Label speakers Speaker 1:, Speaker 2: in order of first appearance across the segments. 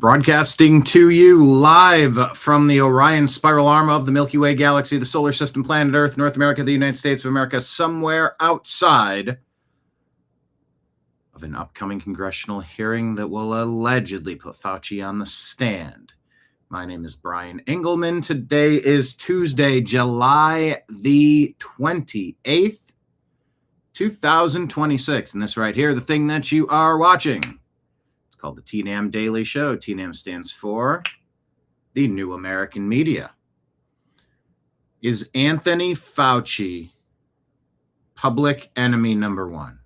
Speaker 1: Broadcasting to you live from the Orion spiral arm of the Milky Way galaxy, the solar system, planet Earth, North America, the United States of America, somewhere outside of an upcoming congressional hearing that will allegedly put Fauci on the stand. My name is Brian Engelman. Today is Tuesday, July the 28th, 2026. And this right here, the thing that you are watching, called the TNAM Daily Show. TNAM stands for the New American Media. Is Anthony Fauci public enemy number one?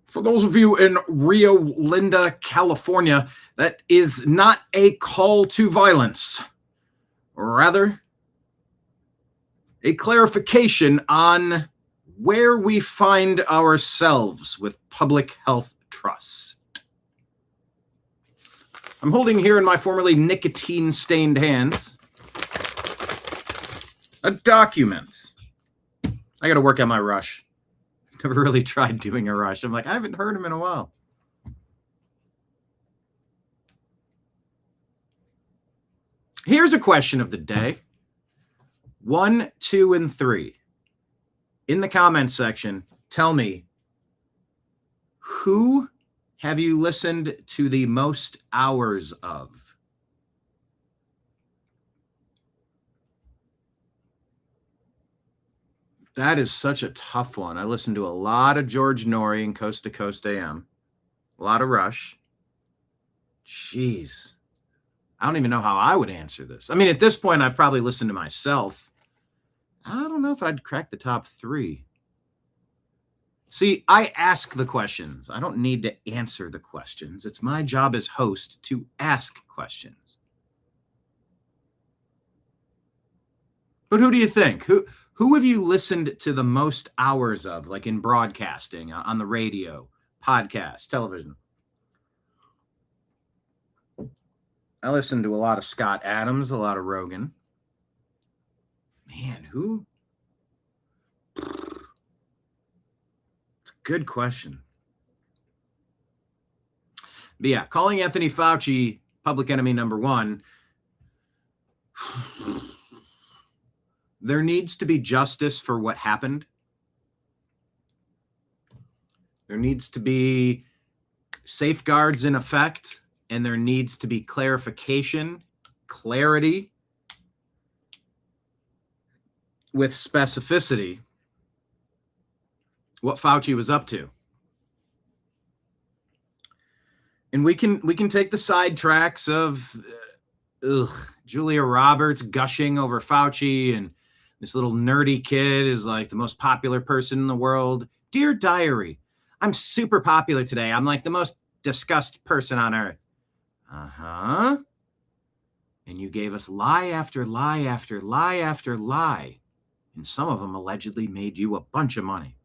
Speaker 1: For those of you in Rio Linda, California, that is not a call to violence. Rather, a clarification on where we find ourselves with public health trust. I'm holding here in my formerly nicotine-stained hands a document. I got to work on my rush. Never really tried doing a rush. I'm like, I haven't heard him in a while. Here's a question of the day. 1, 2, and 3. In the comments section, tell me, who have you listened to the most hours of? That is such a tough one. I listened to a lot of George Norrie and Coast to Coast AM. A lot of Rush. Jeez. I don't even know how I would answer this. I mean, at this point, I've probably listened to myself. I don't know if I'd crack the top 3. See, I ask the questions. I don't need to answer the questions. It's my job as host to ask questions. But who do you think? Who have you listened to the most hours of, like in broadcasting, on the radio, podcast, television? I listened to a lot of Scott Adams, a lot of Rogan. Man, who? Good question. But yeah, calling Anthony Fauci public enemy number one, there needs to be justice for what happened. There needs to be safeguards in effect, and there needs to be clarification, clarity, with specificity, what Fauci was up to. And we can take the sidetracks of Julia Roberts gushing over Fauci, and this little nerdy kid is like the most popular person in the world. Dear Diary, I'm super popular today. I'm like the most discussed person on earth. Uh-huh. And you gave us lie after lie after lie after lie. And some of them allegedly made you a bunch of money.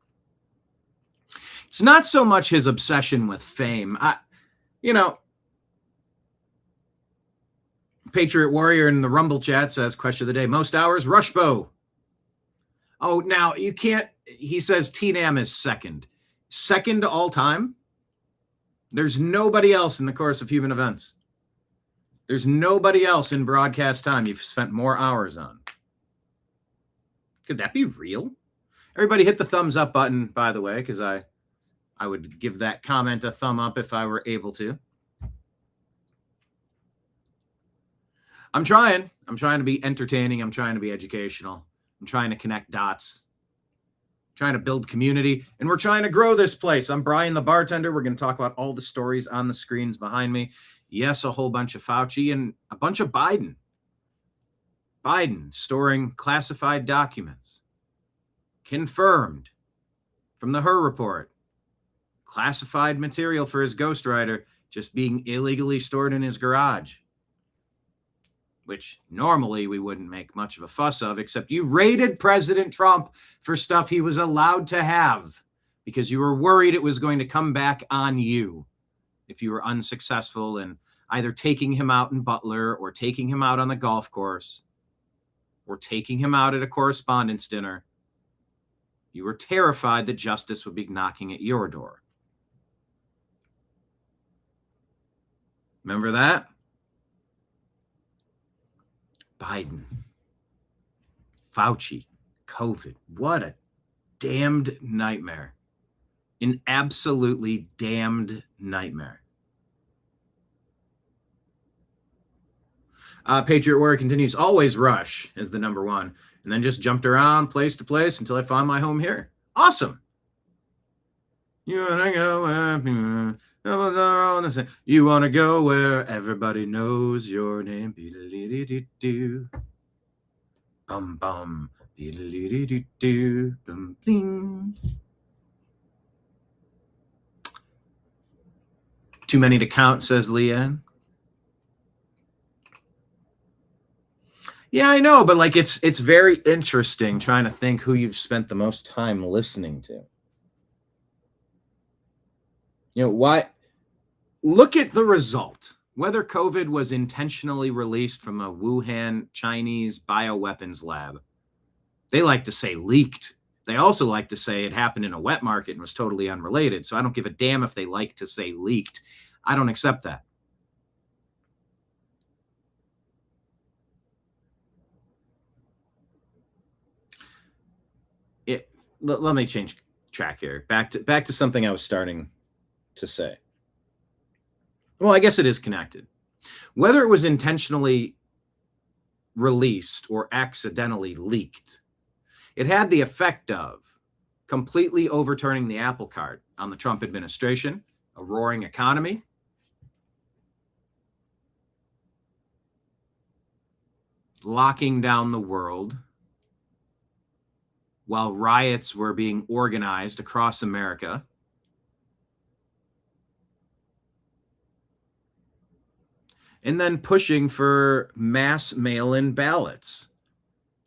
Speaker 1: It's not so much his obsession with fame. Patriot Warrior in the Rumble chat says, question of the day, most hours, Rushbow. Oh, now you can't, he says TNAM is second. Second all time? There's nobody else in the course of human events. There's nobody else in broadcast time you've spent more hours on. Could that be real? Everybody hit the thumbs up button, by the way, because I would give that comment a thumb up if I were able to. I'm trying to be entertaining. I'm trying to be educational. I'm trying to connect dots. I'm trying to build community. And we're trying to grow this place. I'm Brian the bartender. We're going to talk about all the stories on the screens behind me. Yes, a whole bunch of Fauci and a bunch of Biden. Biden storing classified documents. Confirmed from the Her report. Classified material for his ghostwriter just being illegally stored in his garage. Which normally we wouldn't make much of a fuss of, except you raided President Trump for stuff he was allowed to have because you were worried it was going to come back on you if you were unsuccessful in either taking him out in Butler or taking him out on the golf course or taking him out at a correspondence dinner. You were terrified that justice would be knocking at your door. Remember that? Biden, Fauci, COVID. What a damned nightmare. An absolutely damned nightmare. Patriot Warrior continues, always rush as the number one, and then just jumped around place to place until I found my home here. Awesome. You want to go where you want to go where everybody knows your name. Bum bum. Bum bling. Too many to count, says Leanne. Yeah, I know, but like it's very interesting trying to think who you've spent the most time listening to. You know, why? Look at the result. Whether COVID was intentionally released from a Wuhan Chinese bioweapons lab. They like to say leaked. They also like to say it happened in a wet market and was totally unrelated. So I don't give a damn if they like to say leaked. I don't accept that. Let me change track here. Back to something I was starting to say. Well, I guess it is connected. Whether it was intentionally released or accidentally leaked, it had the effect of completely overturning the apple cart on the Trump administration, a roaring economy, locking down the world while riots were being organized across America. And then pushing for mass mail-in ballots.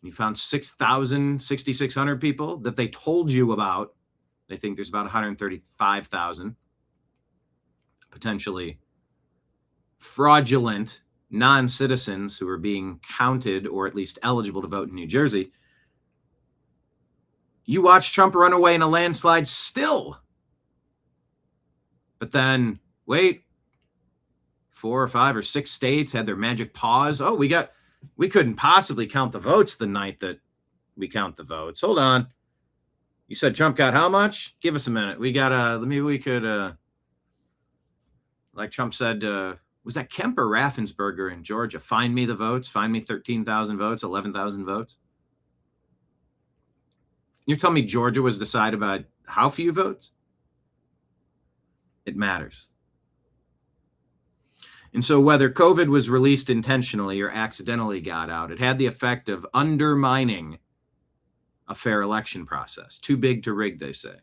Speaker 1: You found 6,600 people that they told you about. They think there's about 135,000 potentially fraudulent non-citizens who are being counted or at least eligible to vote in New Jersey. You watch Trump run away in a landslide still. But then, wait, 4 or 5 or 6 states had their magic pause. Oh, we couldn't possibly count the votes the night that we count the votes. Hold on. You said Trump got how much? Give us a minute. We got maybe we could like Trump said, was that Kemp or Raffensperger in Georgia? Find me the votes. Find me 13,000 votes, 11,000 votes. You're telling me Georgia was decided by how few votes? It matters. And so whether COVID was released intentionally or accidentally got out, it had the effect of undermining a fair election process. Too big to rig, they say.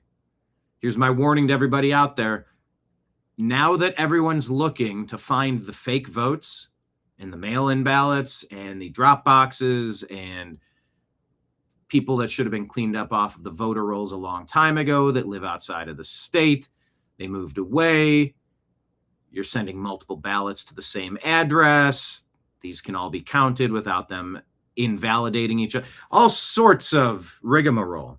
Speaker 1: Here's my warning to everybody out there. Now that everyone's looking to find the fake votes and the mail-in ballots and the drop boxes and people that should have been cleaned up off of the voter rolls a long time ago that live outside of the state, they moved away. You're sending multiple ballots to the same address. These can all be counted without them invalidating each other. All sorts of rigmarole.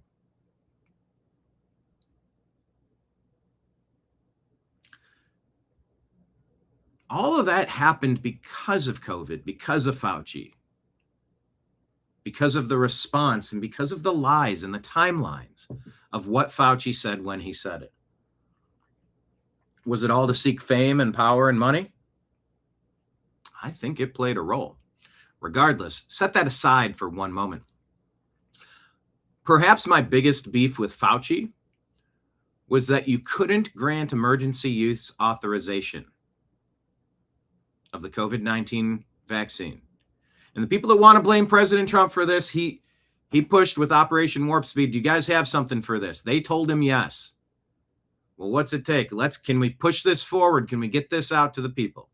Speaker 1: All of that happened because of COVID, because of Fauci, because of the response and because of the lies and the timelines of what Fauci said when he said it. Was it all to seek fame and power and money? I think it played a role. Regardless, set that aside for one moment. Perhaps my biggest beef with Fauci was that you couldn't grant emergency use authorization of the COVID-19 vaccine. And the people that want to blame President Trump for this, he pushed with Operation Warp Speed. Do you guys have something for this? They told him yes. Well, what's it take? Can we push this forward? Can we get this out to the people?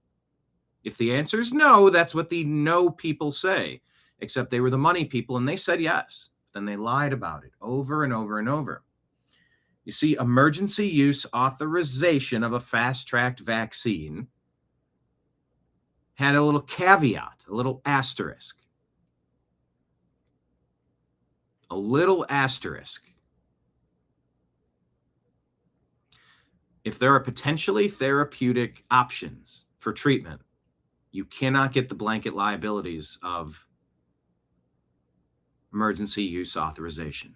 Speaker 1: If the answer is no, that's what the no people say, except they were the money people and they said yes. Then they lied about it over and over and over. You see, emergency use authorization of a fast-tracked vaccine had a little caveat, a little asterisk. A little asterisk. If there are potentially therapeutic options for treatment, you cannot get the blanket liabilities of emergency use authorization.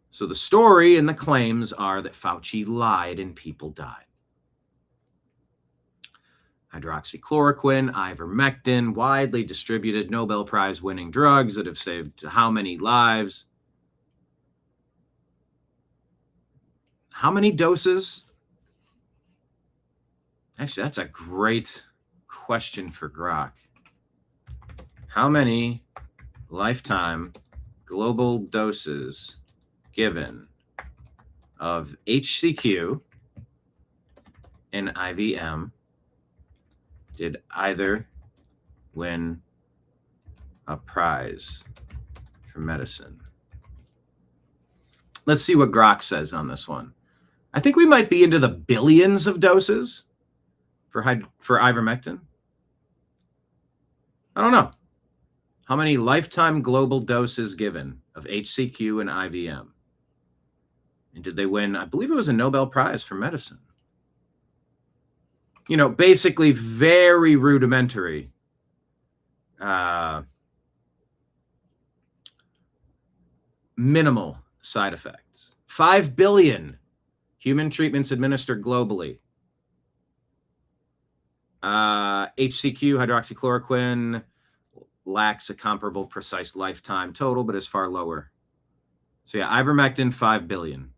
Speaker 1: So the story and the claims are that Fauci lied and people died. Hydroxychloroquine, ivermectin, widely distributed Nobel Prize winning drugs that have saved how many lives? How many doses? Actually, that's a great question for Grok. How many lifetime global doses given of HCQ and IVM did either win a prize for medicine? Let's see what Grok says on this one. I think we might be into the billions of doses for ivermectin. I don't know. How many lifetime global doses given of HCQ and IVM? And did they win? I believe it was a Nobel Prize for medicine. You know, basically very rudimentary minimal side effects. 5 billion human treatments administered globally. HCQ, hydroxychloroquine, lacks a comparable precise lifetime total, but is far lower. So yeah, ivermectin, 5 billion.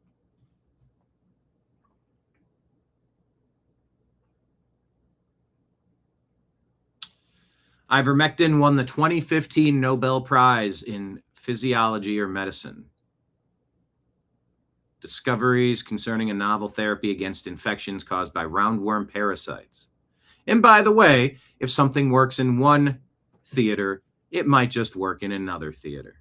Speaker 1: Ivermectin won the 2015 Nobel Prize in Physiology or Medicine. Discoveries concerning a novel therapy against infections caused by roundworm parasites. And by the way, if something works in one theater, it might just work in another theater.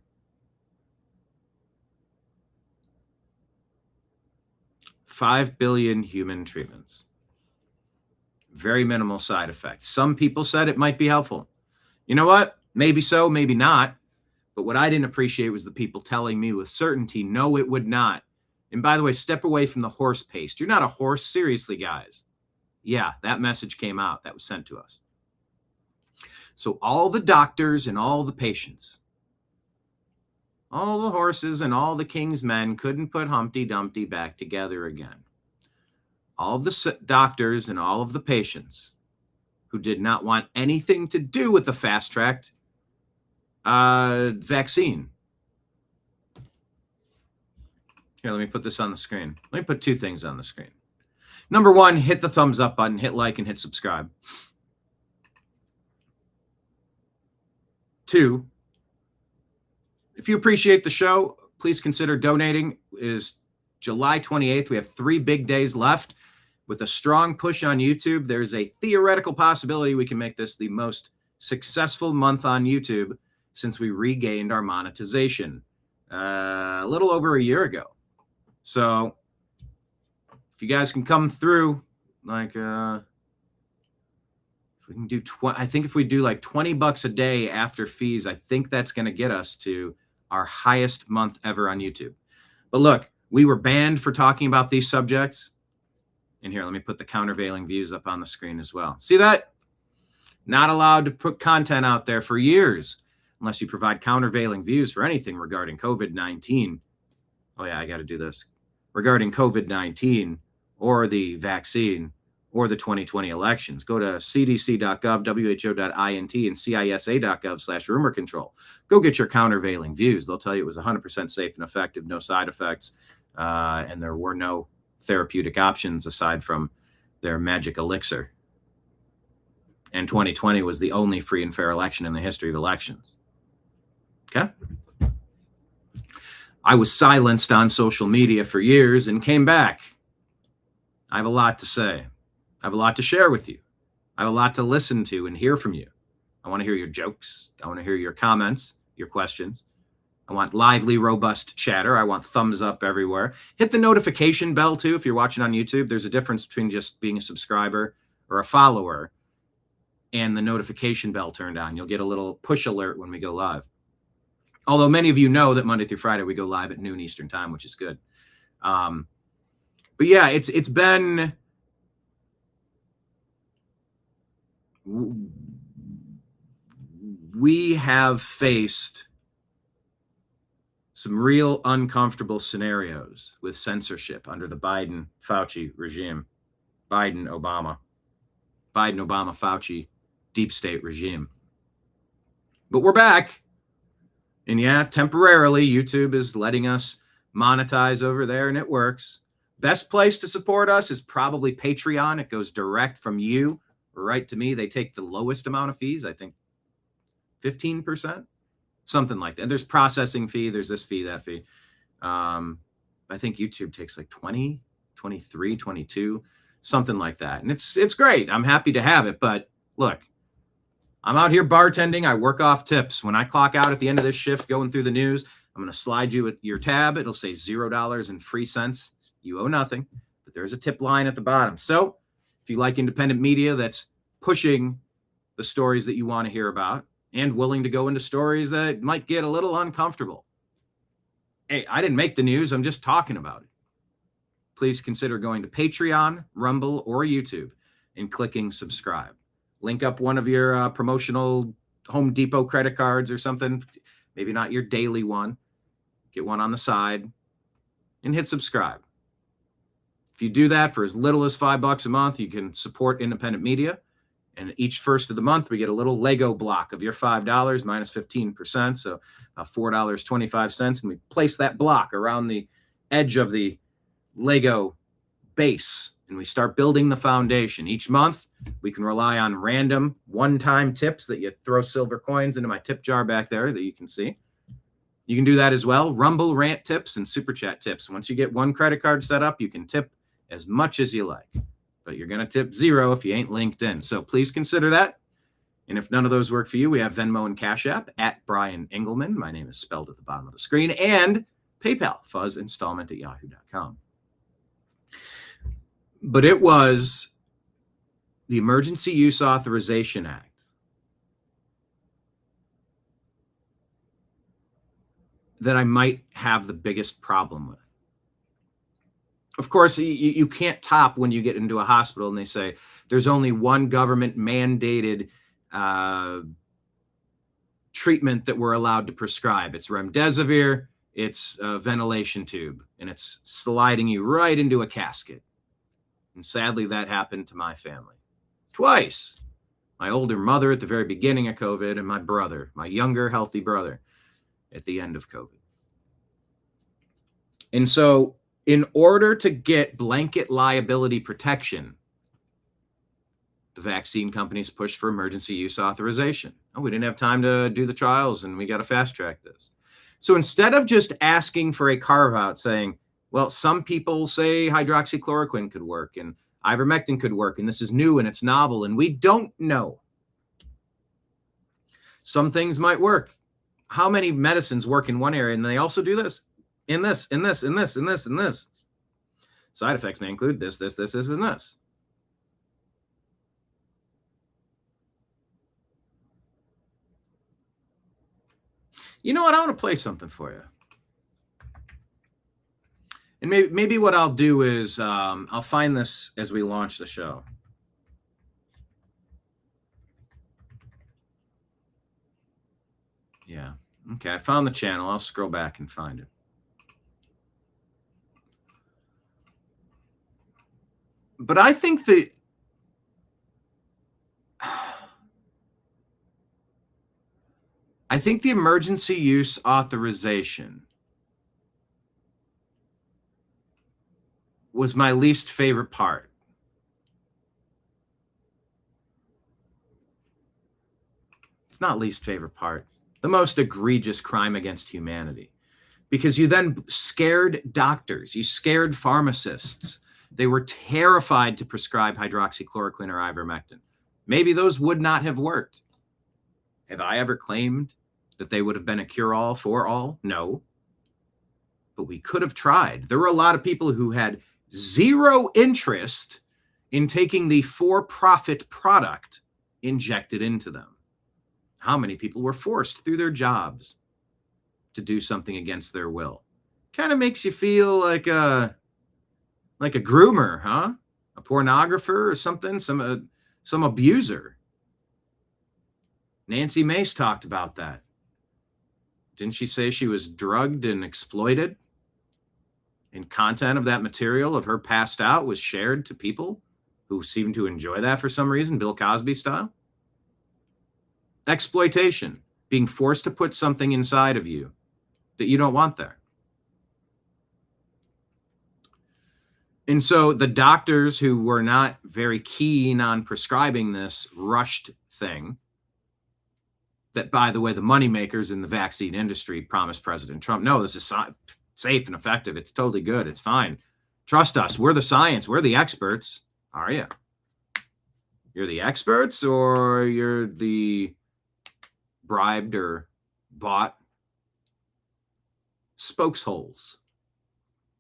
Speaker 1: $5 billion human treatments. Very minimal side effects. Some people said it might be helpful. You know what? Maybe so, maybe not. But what I didn't appreciate was the people telling me with certainty, no, it would not. And by the way, step away from the horse paste. You're not a horse. Seriously, guys. Yeah, that message came out. That was sent to us. So all the doctors and all the patients, all the horses and all the king's men couldn't put Humpty Dumpty back together again. All of the doctors and all of the patients who did not want anything to do with the fast-tracked vaccine. Here, let me put this on the screen. Let me put two things on the screen. Number one, hit the thumbs up button, hit like, and hit subscribe. 2, if you appreciate the show, please consider donating. It is July 28th. We have 3 big days left. With a strong push on YouTube, there's a theoretical possibility we can make this the most successful month on YouTube since we regained our monetization a little over a year ago. So if you guys can come through, like, if we can do, I think if we do like $20 a day after fees, I think that's going to get us to our highest month ever on YouTube. But look, we were banned for talking about these subjects. And here, let me put the countervailing views up on the screen as well. See that? Not allowed to put content out there for years unless you provide countervailing views for anything regarding COVID-19. Oh yeah, I got to do this. Regarding COVID-19 or the vaccine or the 2020 elections. Go to cdc.gov, who.int, and cisa.gov/rumor control. Go get your countervailing views. They'll tell you it was 100% safe and effective, no side effects, and there were no therapeutic options aside from their magic elixir. And 2020 was the only free and fair election in the history of elections. Okay? I was silenced on social media for years and came back. I have a lot to say. I have a lot to share with you. I have a lot to listen to and hear from you. I want to hear your jokes. I want to hear your comments, your questions. I want lively, robust chatter. I want thumbs up everywhere. Hit the notification bell, too, if you're watching on YouTube. There's a difference between just being a subscriber or a follower and the notification bell turned on. You'll get a little push alert when we go live. Although many of you know that Monday through Friday we go live at noon Eastern time, which is good. But yeah, it's been we have faced some real uncomfortable scenarios with censorship under the Biden Fauci regime, Biden Obama, Fauci deep state regime. But we're back. And yeah, temporarily, YouTube is letting us monetize over there, and it works. Best place to support us is probably Patreon. It goes direct from you right to me. They take the lowest amount of fees, I think 15%, something like that. And there's processing fee, there's this fee, that fee. I think YouTube takes like 20, 23, 22, something like that. And it's great. I'm happy to have it. But look, I'm out here bartending. I work off tips. When I clock out at the end of this shift going through the news, I'm going to slide you at your tab. It'll say $0 and free cents. You owe nothing, but there's a tip line at the bottom. So if you like independent media that's pushing the stories that you want to hear about and willing to go into stories that might get a little uncomfortable. Hey, I didn't make the news. I'm just talking about it. Please consider going to Patreon, Rumble, or YouTube and clicking subscribe. Link up one of your promotional Home Depot credit cards or something. Maybe not your daily one. Get one on the side and hit subscribe. If you do that for as little as $5 a month, you can support independent media. And each first of the month, we get a little Lego block of your $5 minus 15%. So $4.25. And we place that block around the edge of the Lego base. And we start building the foundation. Each month, we can rely on random one-time tips that you throw silver coins into my tip jar back there that you can see. You can do that as well. Rumble rant tips and super chat tips. Once you get one credit card set up, you can tip as much as you like. But you're going to tip $0 if you ain't linked in. So please consider that. And if none of those work for you, we have Venmo and Cash App at Brian Engelman. My name is spelled at the bottom of the screen. And PayPal, fuzzinstallment@yahoo.com. But it was the Emergency Use Authorization Act that I might have the biggest problem with. Of course, you can't top when you get into a hospital and they say there's only one government mandated treatment that we're allowed to prescribe. It's remdesivir, it's a ventilation tube, and it's sliding you right into a casket. And sadly, that happened to my family twice. My older mother at the very beginning of COVID, and my brother, my younger, healthy brother, at the end of COVID. And so in order to get blanket liability protection, the vaccine companies pushed for emergency use authorization. Oh, we didn't have time to do the trials, and we got to fast track this. So instead of just asking for a carve out saying, well, some people say hydroxychloroquine could work and ivermectin could work, and this is new and it's novel, and we don't know. Some things might work. How many medicines work in one area and they also do this, in this, in this, in this, in this, in this? Side effects may include this, and this. You know what? I want to play something for you. And maybe what I'll do is I'll find this as we launch the show. Yeah. Okay, I found the channel. I'll scroll back and find it. But I think the emergency use authorization was my least favorite part. It's not least favorite part. The most egregious crime against humanity. Because you then scared doctors. You scared pharmacists. They were terrified to prescribe hydroxychloroquine or ivermectin. Maybe those would not have worked. Have I ever claimed that they would have been a cure-all for all? No. But we could have tried. There were a lot of people who had zero interest in taking the for-profit product injected into them. How many people were forced through their jobs to do something against their will? Kind of makes you feel like a groomer, huh? A pornographer or something, some abuser. Nancy Mace talked about that. Didn't she say she was drugged and exploited? And content of that material of her passed out was shared to people who seemed to enjoy that for some reason, Bill Cosby style. Exploitation, being forced to put something inside of you that you don't want there. And so the doctors who were not very keen on prescribing this rushed thing that, by the way, the moneymakers in the vaccine industry promised President Trump, no, this is safe and effective. It's totally good. It's fine. Trust us. We're the science. We're the experts. Are you? You're the experts, or you're the bribed or bought spokesholes?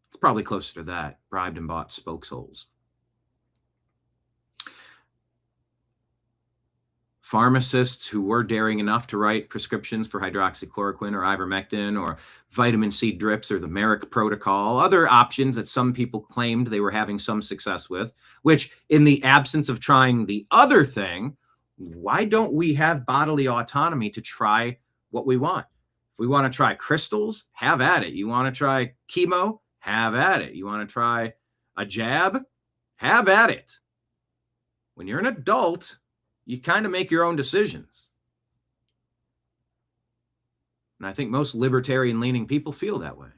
Speaker 1: It's probably closer to that. Bribed and bought spokesholes. Pharmacists who were daring enough to write prescriptions for hydroxychloroquine or ivermectin or vitamin C drips or the Merrick protocol, other options that some people claimed they were having some success with, which in the absence of trying the other thing, why don't we have bodily autonomy to try what we want? If we want to try crystals, have at it. You want to try chemo? Have at it. You want to try a jab? Have at it. When you're an adult, you kind of make your own decisions. And I think most libertarian-leaning people feel that way.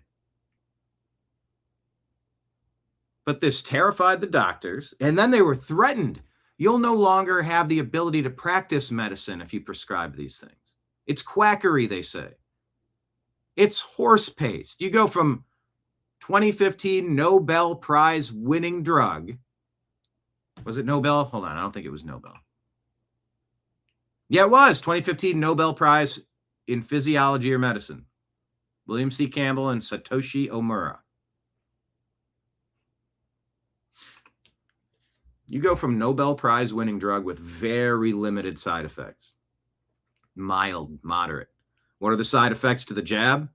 Speaker 1: But this terrified the doctors, and then they were threatened. You'll no longer have the ability to practice medicine if you prescribe these things. It's quackery, they say. It's horse paste. You go from 2015 Nobel Prize winning drug. Was it Nobel? Hold on, I don't think it was Nobel. Yeah, it was 2015 Nobel Prize in Physiology or Medicine. William C. Campbell and Satoshi Omura. You go from Nobel Prize winning drug with very limited side effects. Mild, moderate. What are the side effects to the jab?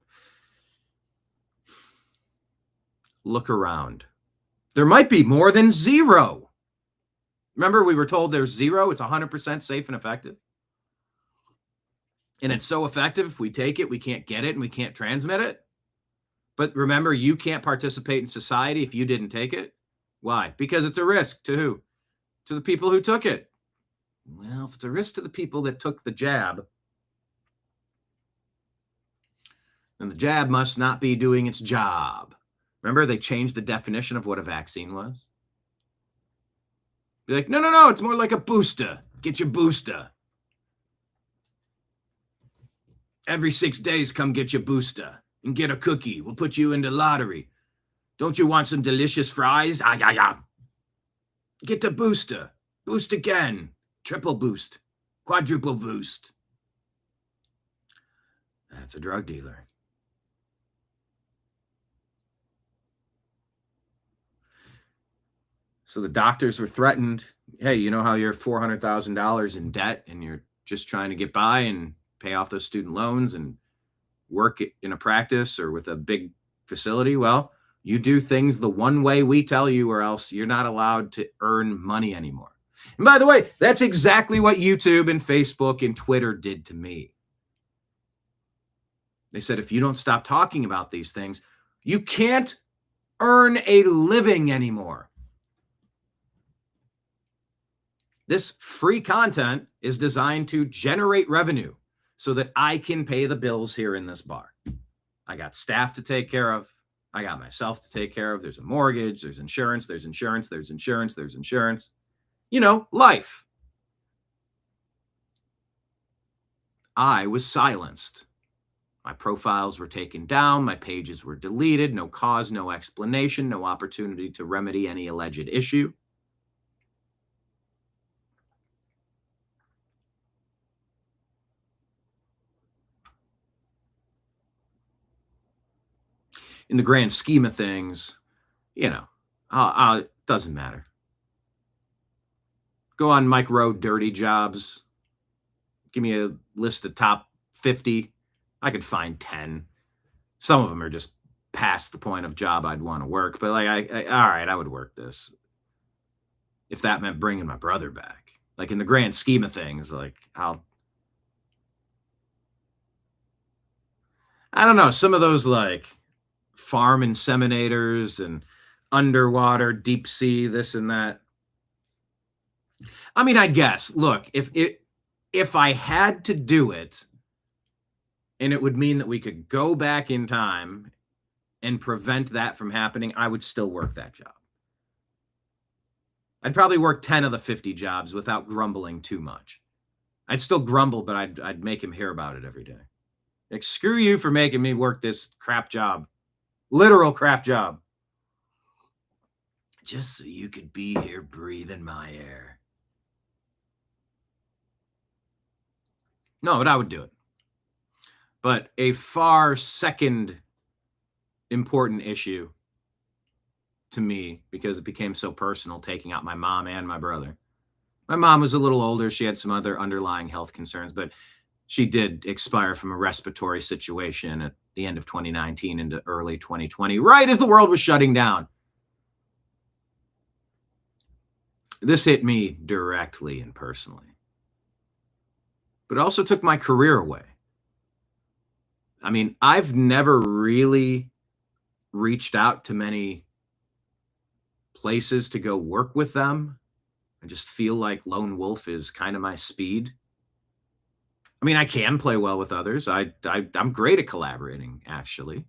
Speaker 1: Look around. There might be more than zero. Remember, we were told there's zero. It's 100% safe and effective. And it's so effective, if we take it, we can't get it and we can't transmit it. But remember, you can't participate in society if you didn't take it. Why? Because it's a risk to who? To the people who took it. Well, if it's a risk to the people that took the jab, then the jab must not be doing its job. Remember, they changed the definition of what a vaccine was? Be like, no, it's more like a booster. Get your booster. Every 6 days, come get your booster and get a cookie. We'll put you in the lottery. Don't you want some delicious fries? Get the booster. Boost again. Triple boost. Quadruple boost. That's a drug dealer. So the doctors were threatened. Hey, you know how you're $400,000 in debt and you're just trying to get by and pay off those student loans and work in a practice or with a big facility? Well, you do things the one way we tell you, or else you're not allowed to earn money anymore. And by the way, that's exactly what YouTube and Facebook and Twitter did to me. They said, if you don't stop talking about these things, you can't earn a living anymore. This free content is designed to generate revenue so that I can pay the bills here in this bar. I got staff to take care of. I got myself to take care of. There's a mortgage, there's insurance, there's insurance, there's insurance, there's insurance. You know, life. I was silenced. My profiles were taken down. My pages were deleted. No cause, no explanation, no opportunity to remedy any alleged issue. In the grand scheme of things, you know, it doesn't matter. Go on Mike Rowe dirty jobs. Give me a list of top 50. I could find 10. Some of them are just past the point of job I'd want to work. But like, all right, I would work this. If that meant bringing my brother back. Like in the grand scheme of things, like I don't know, some of those like farm inseminators and underwater, deep sea, this and that. I mean, I guess, look, if I had to do it, and it would mean that we could go back in time and prevent that from happening, I would still work that job. I'd probably work 10 of the 50 jobs without grumbling too much. I'd still grumble, but I'd make him hear about it every day. Like, screw you for making me work this crap job. Literal crap job. Just so you could be here breathing my air. No, but I would do it. But a far second important issue to me, because it became so personal, taking out my mom and my brother. My mom was a little older. She had some other underlying health concerns, but she did expire from a respiratory situation at the end of 2019 into early 2020, right as the world was shutting down. This hit me directly and personally, but it also took my career away. I mean, I've never really reached out to many places to go work with them. I just feel like lone wolf is kind of my speed. I mean, I can play well with others. I'm great at collaborating, actually.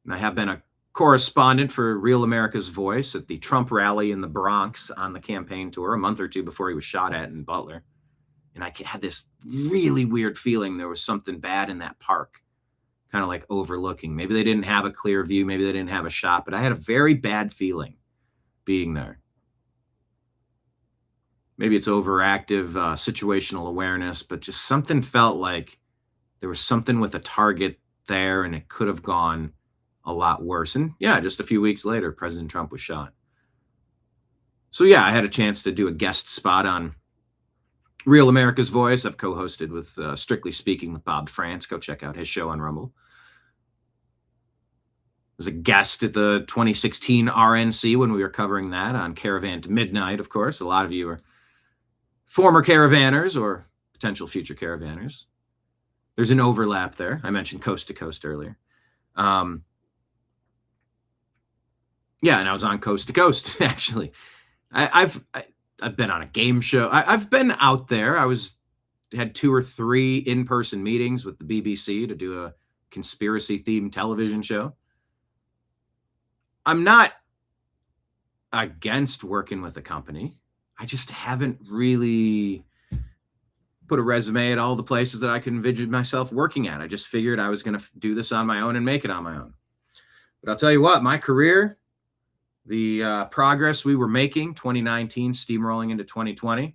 Speaker 1: And I have been a correspondent for Real America's Voice at the Trump rally in the Bronx on the campaign tour a month or two before he was shot at in Butler. And I had this really weird feeling there was something bad in that park, kind of like overlooking. Maybe they didn't have a clear view. Maybe they didn't have a shot, but I had a very bad feeling being there. Maybe it's overactive situational awareness, but just something felt like there was something with a target there, and it could have gone a lot worse. And yeah, just a few weeks later, President Trump was shot. So yeah, I had a chance to do a guest spot on Real America's Voice. I've co-hosted with Strictly Speaking with Bob France. Go check out his show on Rumble. I was a guest at the 2016 RNC when we were covering that on Caravan to Midnight, of course. A lot of you are former caravanners or potential future caravanners. There's an overlap there. I mentioned Coast to Coast earlier. Yeah, and I was on Coast to Coast, actually. I've been on a game show. I've been out there. Had 2 or 3 in-person meetings with the BBC to do a conspiracy-themed television show. I'm not against working with a company. I just haven't really put a resume at all the places that I could envision myself working at. I just figured I was going to do this on my own and make it on my own. But I'll tell you what, my career, the progress we were making, 2019 steamrolling into 2020,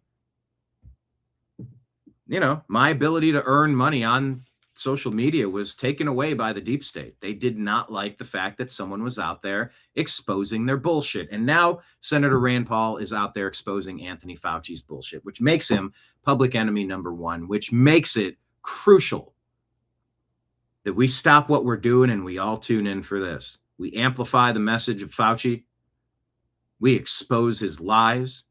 Speaker 1: you know, my ability to earn money on social media was taken away by the deep state. They did not like the fact that someone was out there exposing their bullshit. And now Senator Rand Paul is out there exposing Anthony Fauci's bullshit, which makes him public enemy number 1, which makes it crucial that we stop what we're doing and we all tune in for this. We amplify the message of Fauci. We expose his lies,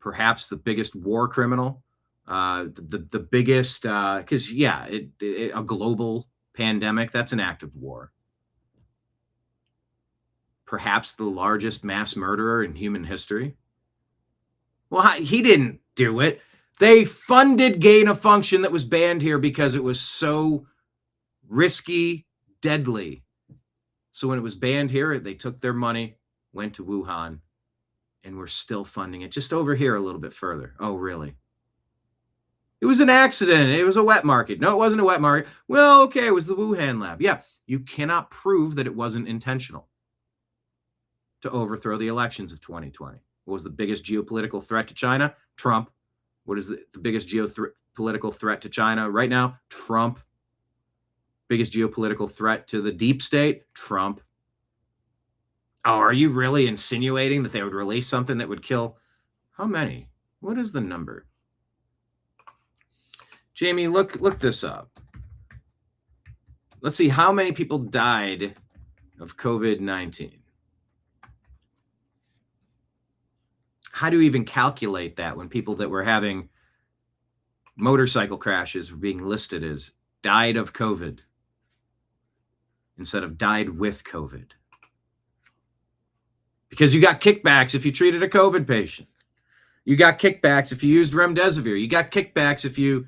Speaker 1: perhaps the biggest war criminal. The biggest, because yeah, a global pandemic, that's an act of war. Perhaps the largest mass murderer in human history. Well, he didn't do it. They funded gain of function that was banned here because it was so risky, deadly. So when it was banned here, they took their money, went to Wuhan, and we're still funding it just over here a little bit further. Oh, really? It was an accident. It was a wet market. No, it wasn't a wet market. Well, okay, it was the Wuhan lab. Yeah, you cannot prove that it wasn't intentional to overthrow the elections of 2020. What was the biggest geopolitical threat to China? Trump. What is the biggest geopolitical threat to China right now? Trump. Biggest geopolitical threat to the deep state? Trump. Oh, are you really insinuating that they would release something that would kill? How many? What is the number? Jamie, look this up. Let's see how many people died of COVID-19. How do you even calculate that when people that were having motorcycle crashes were being listed as died of COVID? instead of died with COVID. Because you got kickbacks if you treated a COVID patient. You got kickbacks if you used remdesivir. You got kickbacks if you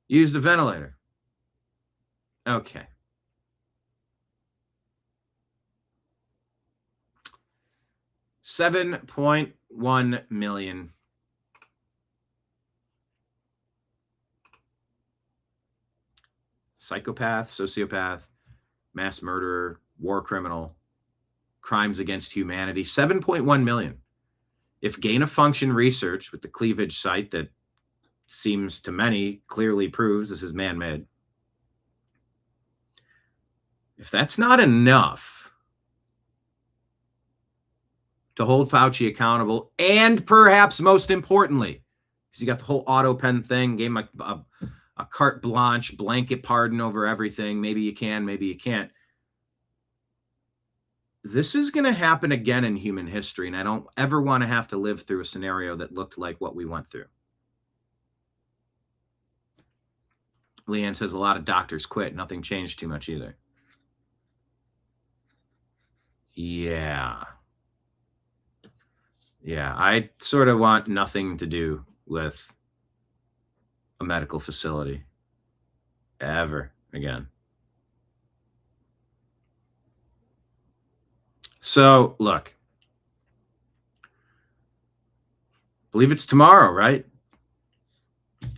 Speaker 1: used a ventilator. Okay. $7.1 million. Psychopath, sociopath, mass murderer, war criminal, crimes against humanity. 7.1 million. If gain of function research with the cleavage site that seems to many clearly proves this is man-made, if that's not enough to hold Fauci accountable, and perhaps most importantly, because you got the whole auto pen thing, gave him a carte blanche, blanket pardon over everything. Maybe you can, maybe you can't. This is going to happen again in human history, and I don't ever want to have to live through a scenario that looked like what we went through. Leanne says a lot of doctors quit. Nothing changed too much either. Yeah, I sort of want nothing to do with a medical facility ever again. So, look, believe it's tomorrow, right?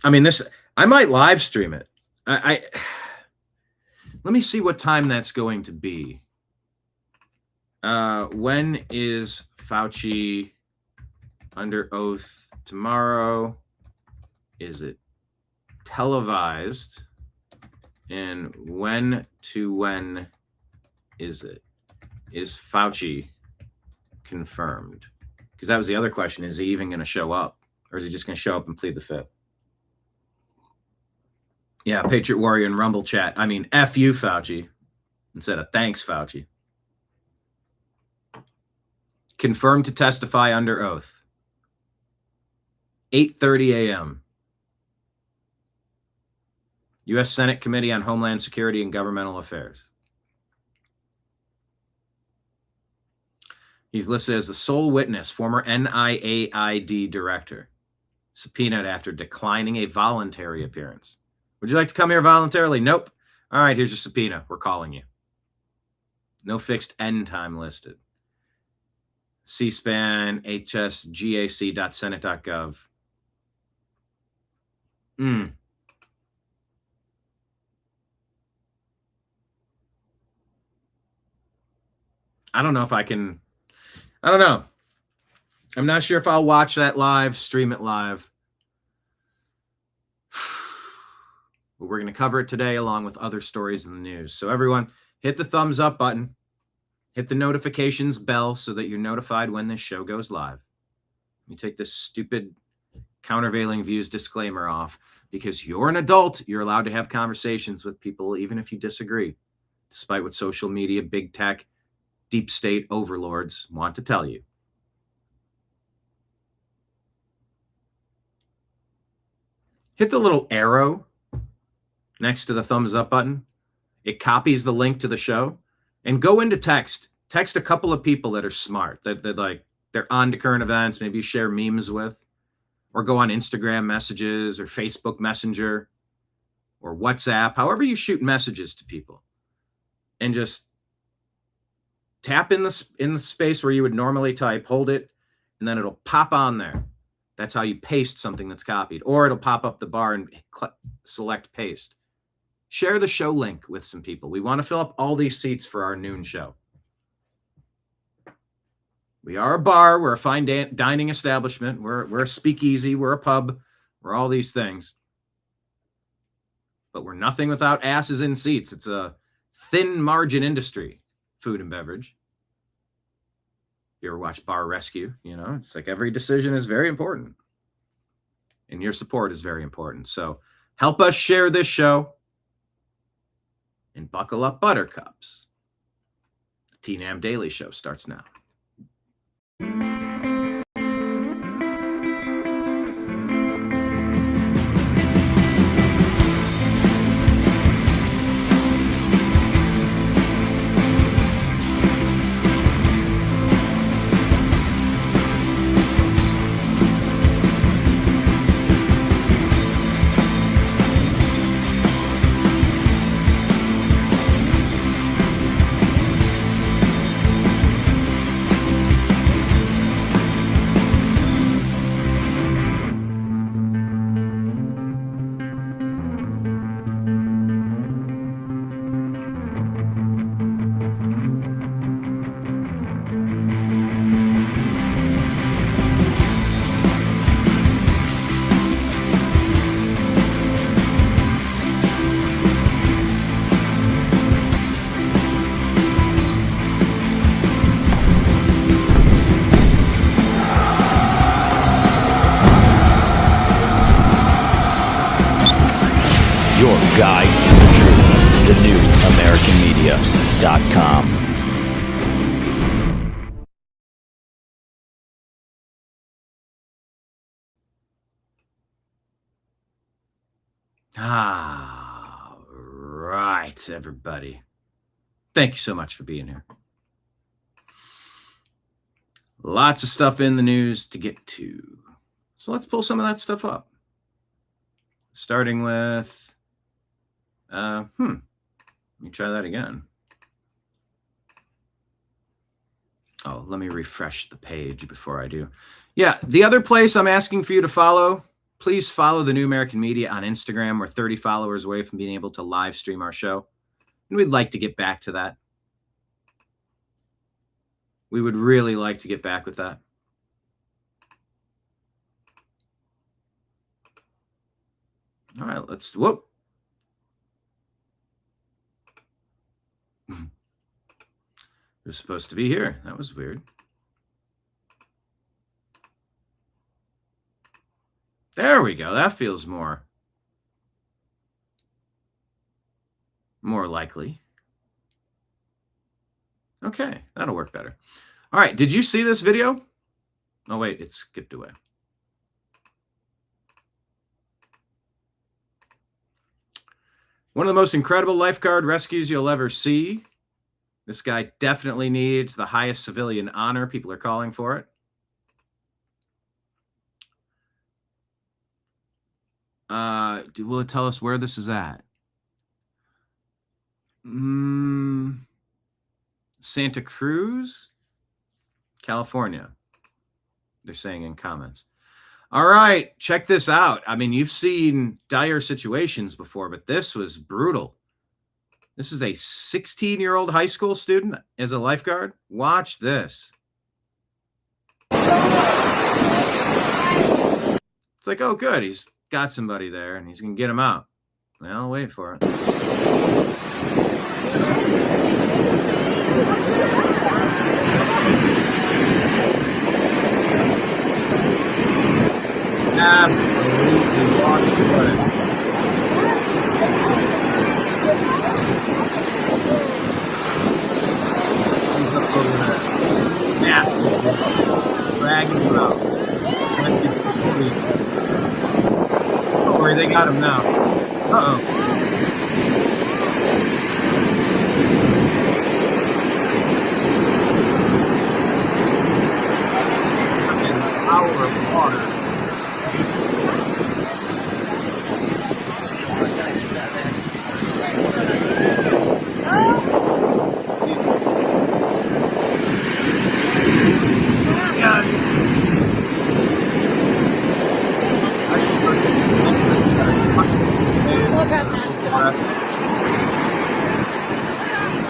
Speaker 1: I mean, I might live stream it. Let me see what time that's going to be. When is Fauci under oath tomorrow? Is it televised? And when is it? Is Fauci confirmed? Because that was the other question. Is he even going to show up? Or is he just going to show up and plead the fifth? Yeah, Patriot Warrior and Rumble chat. I mean, F you, Fauci, instead of thanks, Fauci. Confirmed to testify under oath. 8:30 a.m. U.S. Senate Committee on Homeland Security and Governmental Affairs. He's listed as the sole witness, former NIAID director, subpoenaed after declining a voluntary appearance. Would you like to come here voluntarily? Nope. All right, here's your subpoena. We're calling you. No fixed end time listed. C-SPAN, hsgac.senate.gov. I don't know if I can. I don't know. I'm not sure if I'll watch that live, stream it live. But we're going to cover it today along with other stories in the news. So everyone, hit the thumbs up button. Hit the notifications bell so that you're notified when this show goes live. Let me take this stupid countervailing views disclaimer off. Because you're an adult, you're allowed to have conversations with people even if you disagree, despite what social media, big tech, deep state overlords want to tell you. Hit the little arrow next to the thumbs up button. It copies the link to the show. And go into text. Text a couple of people that are smart, that like they're on to current events, maybe you share memes with, or go on Instagram messages or Facebook Messenger or WhatsApp, however you shoot messages to people. And just tap in the space where you would normally type, hold it, and then it'll pop on there. That's how you paste something that's copied. Or it'll pop up the bar and select paste. Share the show link with some people. We want to fill up all these seats for our noon show. We are a bar. We're a fine dining establishment. We're a speakeasy. We're a pub. We're all these things. But we're nothing without asses in seats. It's a thin margin industry, food and beverage. If you ever watch Bar Rescue, it's like every decision is very important. And your support is very important. So help us share this show. And buckle up, buttercups. The TNAM Daily Show starts now.
Speaker 2: guide to the truth. thenewamericanmedia.com.
Speaker 1: All right, everybody. Thank you so much for being here. Lots of stuff in the news to get to. So let's pull some of that stuff up. Starting with, let me try that again. Oh, let me refresh the page before I do. Yeah, the other place I'm asking for you to follow, please follow the New American Media on Instagram. We're 30 followers away from being able to live stream our show. And we'd like to get back to that. We would really like to get back with that. All right, let's, whoop. It was supposed to be here. That was weird. There we go. That feels more likely. Okay, that'll work better. All right, did you see this video? Oh, wait, it skipped away. One of the most incredible lifeguard rescues you'll ever see. This guy definitely needs the highest civilian honor. People are calling for it. Will it tell us where this is at? Santa Cruz, California. They're saying in comments. All right, check this out. I mean, you've seen dire situations before, but this was brutal. This is a 16-year-old high school student as a lifeguard. Watch this. It's like, oh, good. He's got somebody there, and he's going to get him out. Well, wait for it. Absolutely watch the footage. He's up over there. Massive. Dragging him out. Don't worry, they got him now. Uh-oh. Power of water.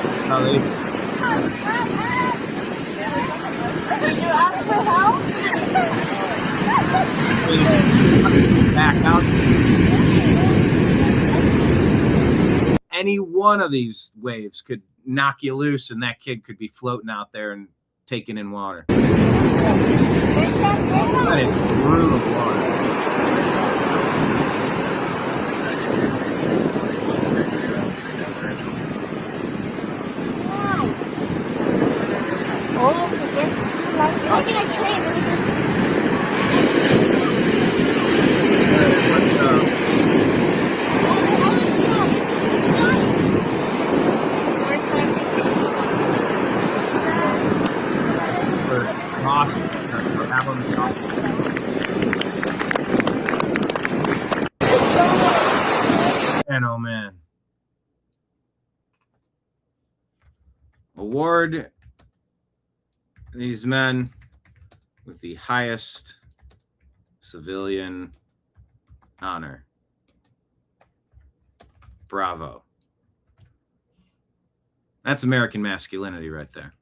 Speaker 1: That's how they.
Speaker 3: Did you ask for help?
Speaker 1: Back out. Any one of these waves could knock you loose, and that kid could be floating out there and taking in water. That is brutal water.
Speaker 3: Oh, like a train.
Speaker 1: Man, oh man. Award these men with the highest civilian honor. Bravo. That's American masculinity right there.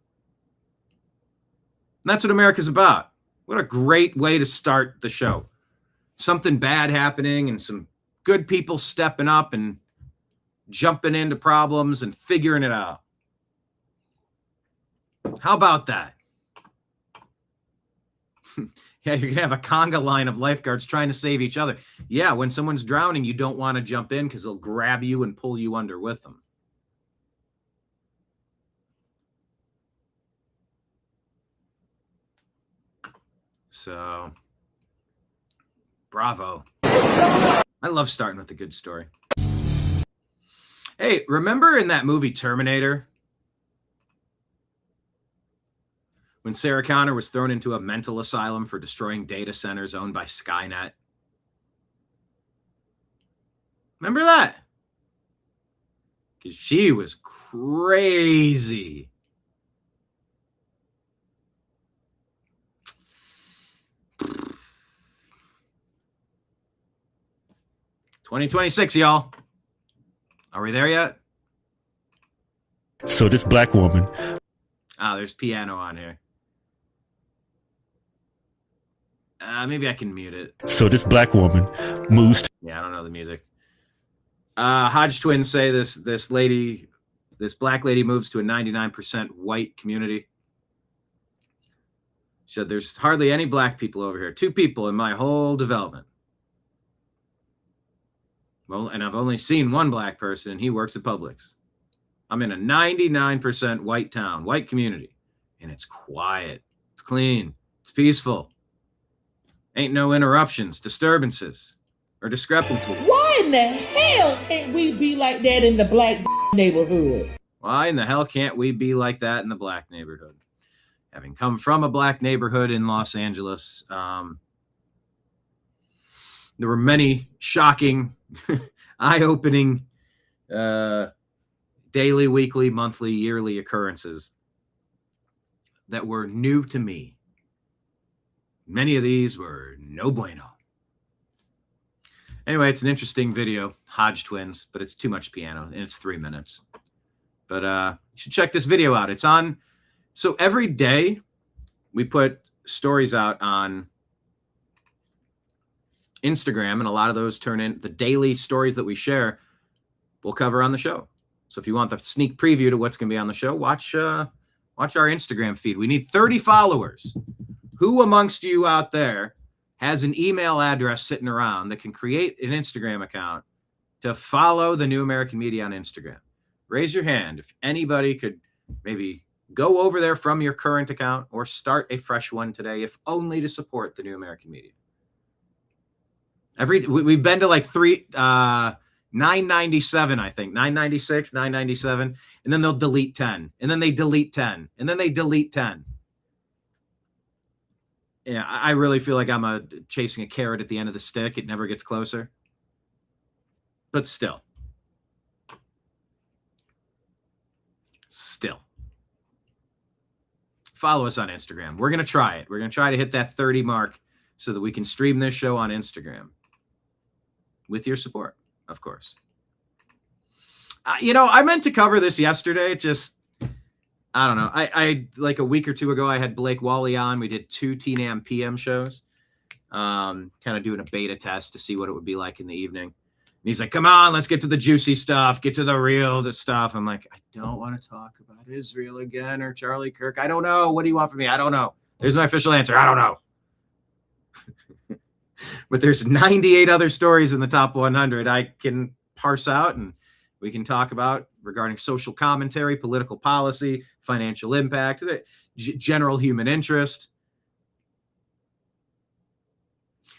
Speaker 1: And that's what America's about. What a great way to start the show. Something bad happening and some good people stepping up and jumping into problems and figuring it out. How about that? Yeah, you're going to have a conga line of lifeguards trying to save each other. Yeah, when someone's drowning, you don't want to jump in because they'll grab you and pull you under with them. So, bravo. I love starting with a good story. Hey, remember in that movie Terminator? When Sarah Connor was thrown into a mental asylum for destroying data centers owned by Skynet. Remember that? Because she was crazy. $2026, y'all. Are we there yet?
Speaker 2: So this black woman.
Speaker 1: There's piano on here. Maybe I can mute it.
Speaker 2: So this black woman moves.
Speaker 1: Yeah, I don't know the music. Hodge twins say this black lady moves to a 99% white community. She said, there's hardly any black people over here. 2 people in my whole development. Well, and I've only seen 1 black person, and he works at Publix. I'm in a 99% white town, white community, and it's quiet. It's clean. It's peaceful. Ain't no interruptions, disturbances, or discrepancies.
Speaker 4: Why in the hell can't we be like that in the black neighborhood?
Speaker 1: Why in the hell can't we be like that in the black neighborhood? Having come from a black neighborhood in Los Angeles, there were many shocking, eye-opening daily, weekly, monthly, yearly occurrences that were new to me. Many of these were no bueno. Anyway, it's an interesting video, Hodge twins, but it's too much piano, and it's 3 minutes. But you should check this video out. It's on. So every day we put stories out on Instagram, and a lot of those turn in the daily stories that we share. We'll cover on the show. So if you want the sneak preview to what's going to be on the show, watch our Instagram feed. We need 30 followers. Who amongst you out there has an email address sitting around that can create an Instagram account to follow the New American Media on Instagram? Raise your hand if anybody could maybe go over there from your current account or start a fresh one today, if only to support the New American Media. We've been to like 997, I think, 996, 997, and then they'll delete 10, and then they delete 10, and then they delete 10. Yeah, I really feel like I'm chasing a carrot at the end of the stick. It never gets closer. But still. Follow us on Instagram. We're going to try it. We're going to try to hit that 30 mark so that we can stream this show on Instagram. With your support, of course. I meant to cover this yesterday. Just, I don't know. I like a week or two ago, I had Blake Wally on. We did 2 TNAM PM shows, kind of doing a beta test to see what it would be like in the evening. And he's like, come on, let's get to the juicy stuff. Get to the real stuff. I'm like, I don't want to talk about Israel again or Charlie Kirk. I don't know. What do you want from me? I don't know. There's my official answer. I don't know. But there's 98 other stories in the top 100 I can parse out and we can talk about regarding social commentary, political policy, financial impact, the general human interest.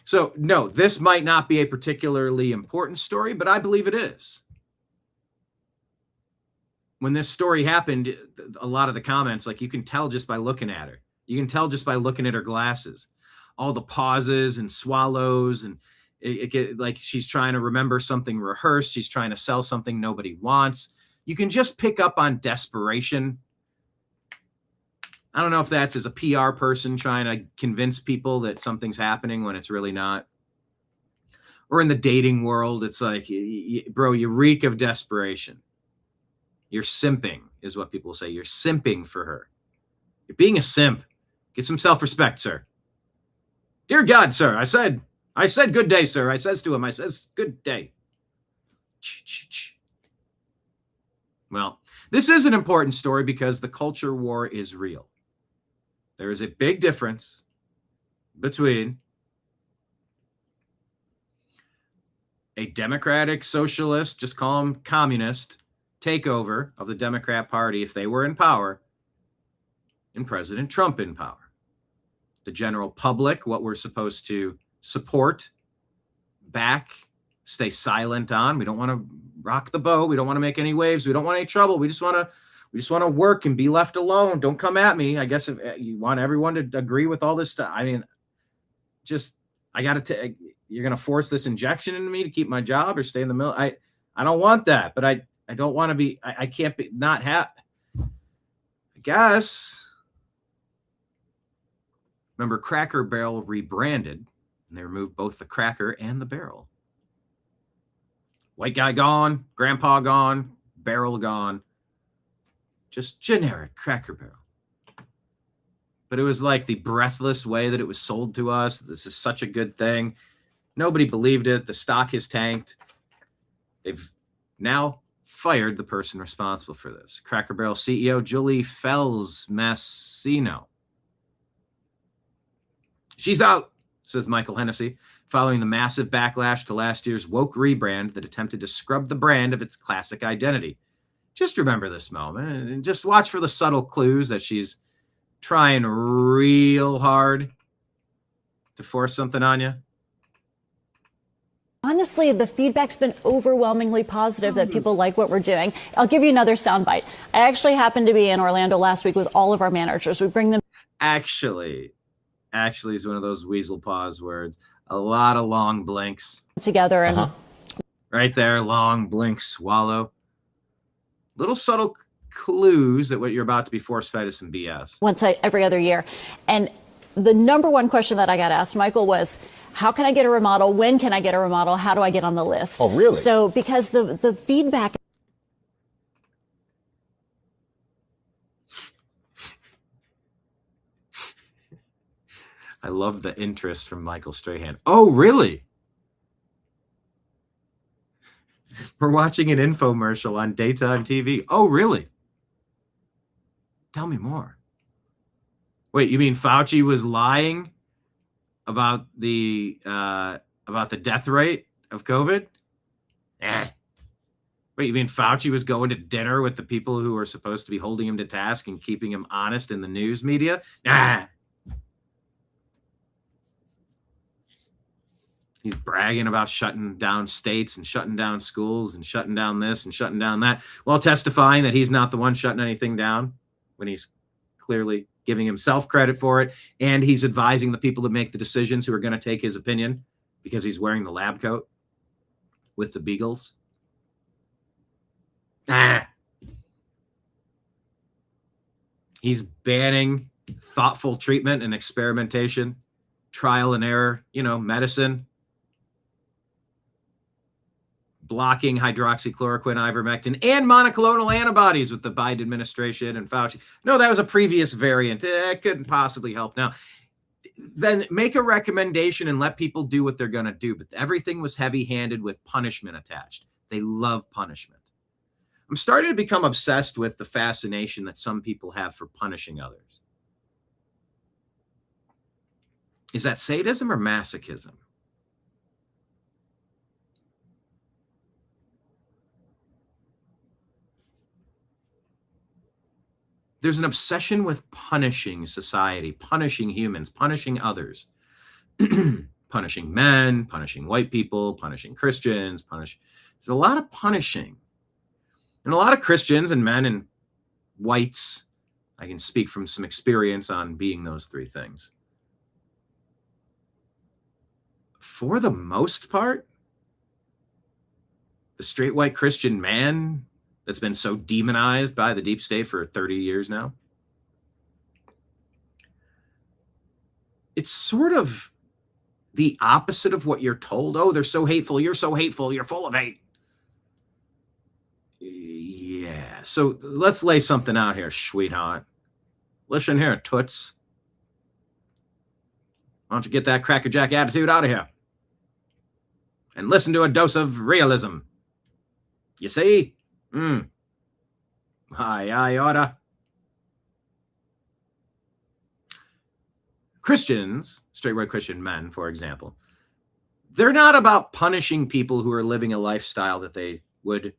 Speaker 1: So, no, this might not be a particularly important story, but I believe it is. When this story happened, a lot of the comments, like you can tell just by looking at her. You can tell just by looking at her glasses. All the pauses and swallows, and it get like she's trying to remember something rehearsed. She's trying to sell something nobody wants. You can just pick up on desperation. I don't know if that's as a PR person trying to convince people that something's happening when it's really not. Or in the dating world, it's like, bro, you reek of desperation. You're simping, is what people say. You're simping for her. You're being a simp. Get some self-respect, sir. Dear God, sir, I said good day, sir. I says to him, I says, good day. Well, this is an important story because the culture war is real. There is a big difference between a democratic socialist, just call them communist, takeover of the Democrat Party if they were in power, and President Trump in power. The general public, what we're supposed to support, back, stay silent on. We don't want to rock the boat. We don't want to make any waves. We don't want any trouble. We just want to work and be left alone. Don't come at me. I guess if you want everyone to agree with all this stuff. I mean, you're going to force this injection into me to keep my job or stay in the middle. I don't want that, but I don't want to be, I can't be not have, I guess. Remember, Cracker Barrel rebranded, and they removed both the cracker and the barrel. White guy gone, grandpa gone, barrel gone. Just generic Cracker Barrel. But it was like the breathless way that it was sold to us. This is such a good thing. Nobody believed it. The stock has tanked. They've now fired the person responsible for this. Cracker Barrel CEO Julie Felsmassino. She's out, says Michael Hennessy, following the massive backlash to last year's woke rebrand that attempted to scrub the brand of its classic identity. Just remember this moment and just watch for the subtle clues that she's trying real hard to force something on you.
Speaker 5: Honestly, the feedback's been overwhelmingly positive that people like what we're doing. I'll give you another soundbite. I actually happened to be in Orlando last week with all of our managers. We bring them. Actually
Speaker 1: is one of those weasel paws words. A lot of long blinks
Speaker 5: together and
Speaker 1: right there, long blink, swallow. Little subtle clues that what you're about to be force fed is some BS.
Speaker 5: Every other year. And the number one question that I got asked, Michael, was how can I get a remodel? When can I get a remodel? How do I get on the list?
Speaker 6: Oh, really?
Speaker 5: So because the feedback.
Speaker 1: I love the interest from Michael Strahan. Oh, really? We're watching an infomercial on daytime TV. Oh, really? Tell me more. Wait, you mean Fauci was lying about the death rate of COVID? Wait, you mean Fauci was going to dinner with the people who were supposed to be holding him to task and keeping him honest in the news media? He's bragging about shutting down states and shutting down schools and shutting down this and shutting down that, while testifying that he's not the one shutting anything down when he's clearly giving himself credit for it. And he's advising the people that make the decisions who are going to take his opinion because he's wearing the lab coat with the beagles. He's banning thoughtful treatment and experimentation, trial and error, medicine. Blocking hydroxychloroquine, ivermectin, and monoclonal antibodies with the Biden administration and Fauci. No, that was a previous variant. It couldn't possibly help now. Then make a recommendation and let people do what they're going to do. But everything was heavy-handed with punishment attached. They love punishment. I'm starting to become obsessed with the fascination that some people have for punishing others. Is that sadism or masochism? There's an obsession with punishing society, punishing humans, punishing others, punishing men, punishing white people, punishing Christians, There's a lot of punishing. And a lot of Christians and men and whites, I can speak from some experience on being those three things. For the most part, the straight white Christian man that's been so demonized by the deep state for 30 years now. It's sort of the opposite of what you're told. Oh, they're so hateful. You're so hateful. You're full of hate. Yeah. So let's lay something out here, sweetheart. Listen here, toots. Why don't you get that crackerjack attitude out of here and listen to a dose of realism? You see? I oughta. Christians, straight white Christian men, for example, they're not about punishing people who are living a lifestyle that they would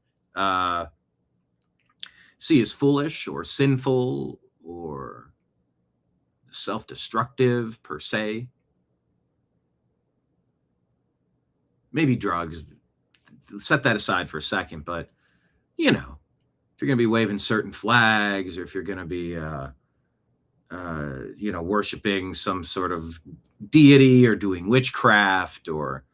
Speaker 1: see as foolish or sinful or self-destructive per se. Maybe drugs, set that aside for a second, but you know, if you're going to be waving certain flags, or if you're going to be worshiping some sort of deity, or doing witchcraft, or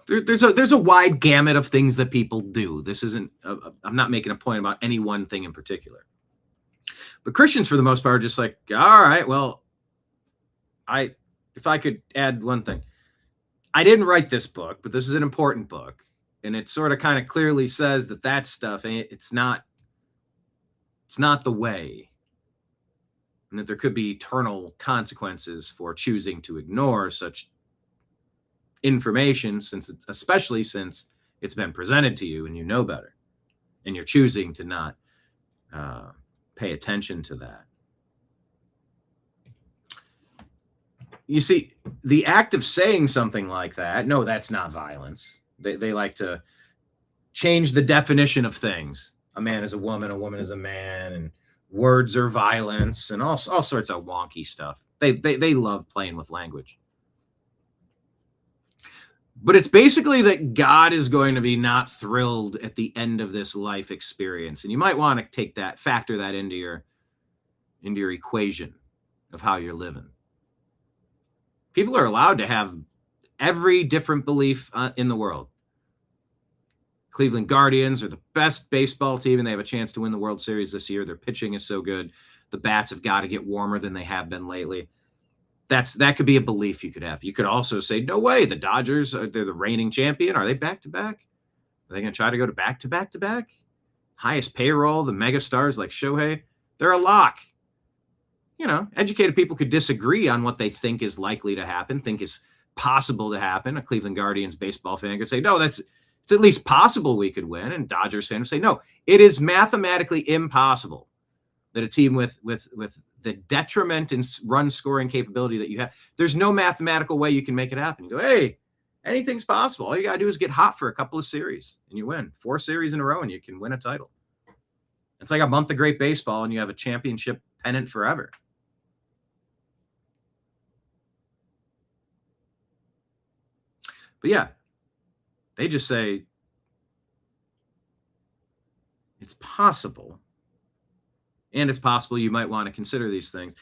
Speaker 1: there's a wide gamut of things that people do. This isn't I'm not making a point about any one thing in particular, but Christians for the most part are just like, all right, well, if I could add one thing, I didn't write this book, but this is an important book, and it sort of kind of clearly says that stuff it's not the way, and that there could be eternal consequences for choosing to ignore such information, especially since it's been presented to you and you know better, and you're choosing to not pay attention to that. You see, the act of saying something like that, no, that's not violence. They like to change the definition of things. A man is a woman is a man, and words are violence, and all sorts of wonky stuff. They love playing with language. But it's basically that God is going to be not thrilled at the end of this life experience. And you might want to factor that into your equation of how you're living. People are allowed to have every different belief in the world. Cleveland Guardians are the best baseball team, and they have a chance to win the World Series this year. Their pitching is so good. The bats have got to get warmer than they have been lately. That could be a belief you could have. You could also say, no way, the Dodgers, they're the reigning champion. Are they back-to-back? Are they going to try to go to back-to-back-to-back? Highest payroll, the megastars like Shohei, they're a lock. Educated people could disagree on what they think is likely to happen, think is possible to happen. A Cleveland Guardians baseball fan could say, no, it's at least possible we could win. And Dodgers fan would say, no, it is mathematically impossible that a team with the detriment in run scoring capability that you have, there's no mathematical way you can make it happen. You go, hey, anything's possible. All you got to do is get hot for a couple of series and you win 4 series in a row and you can win a title. It's like a month of great baseball and you have a championship pennant forever. But yeah, they just say it's possible. And it's possible you might want to consider these things.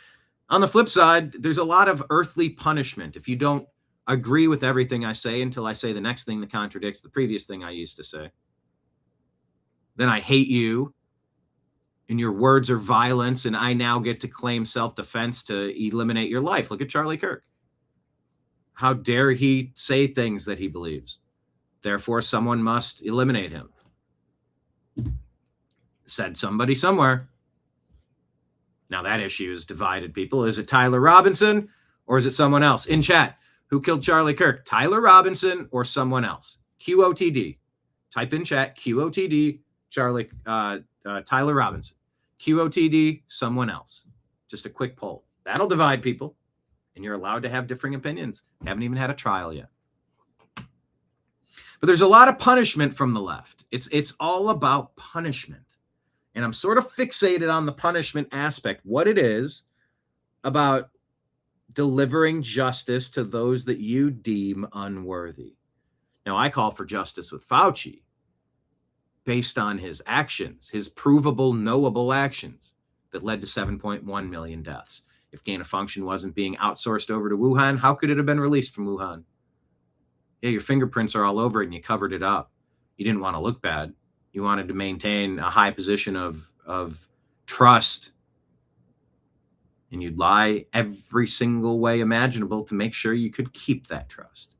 Speaker 1: On the flip side, there's a lot of earthly punishment. If you don't agree with everything I say until I say the next thing that contradicts the previous thing I used to say, then I hate you, and your words are violence, and I now get to claim self-defense to eliminate your life. Look at Charlie Kirk. How dare he say things that he believes? Therefore, someone must eliminate him. Said somebody somewhere. Now that issue has divided people. Is it Tyler Robinson or is it someone else? In chat, who killed Charlie Kirk? Tyler Robinson or someone else? QOTD. Type in chat, QOTD, Tyler Robinson. QOTD, someone else. Just a quick poll. That'll divide people. And you're allowed to have differing opinions. Haven't even had a trial yet. But there's a lot of punishment from the left. It's all about punishment. And I'm sort of fixated on the punishment aspect, what it is about delivering justice to those that you deem unworthy. Now, I call for justice with Fauci based on his actions, his provable, knowable actions that led to 7.1 million deaths. If gain of function wasn't being outsourced over to Wuhan, how could it have been released from Wuhan? Yeah, your fingerprints are all over it and you covered it up. You didn't want to look bad. You wanted to maintain a high position of trust. And you'd lie every single way imaginable to make sure you could keep that trust.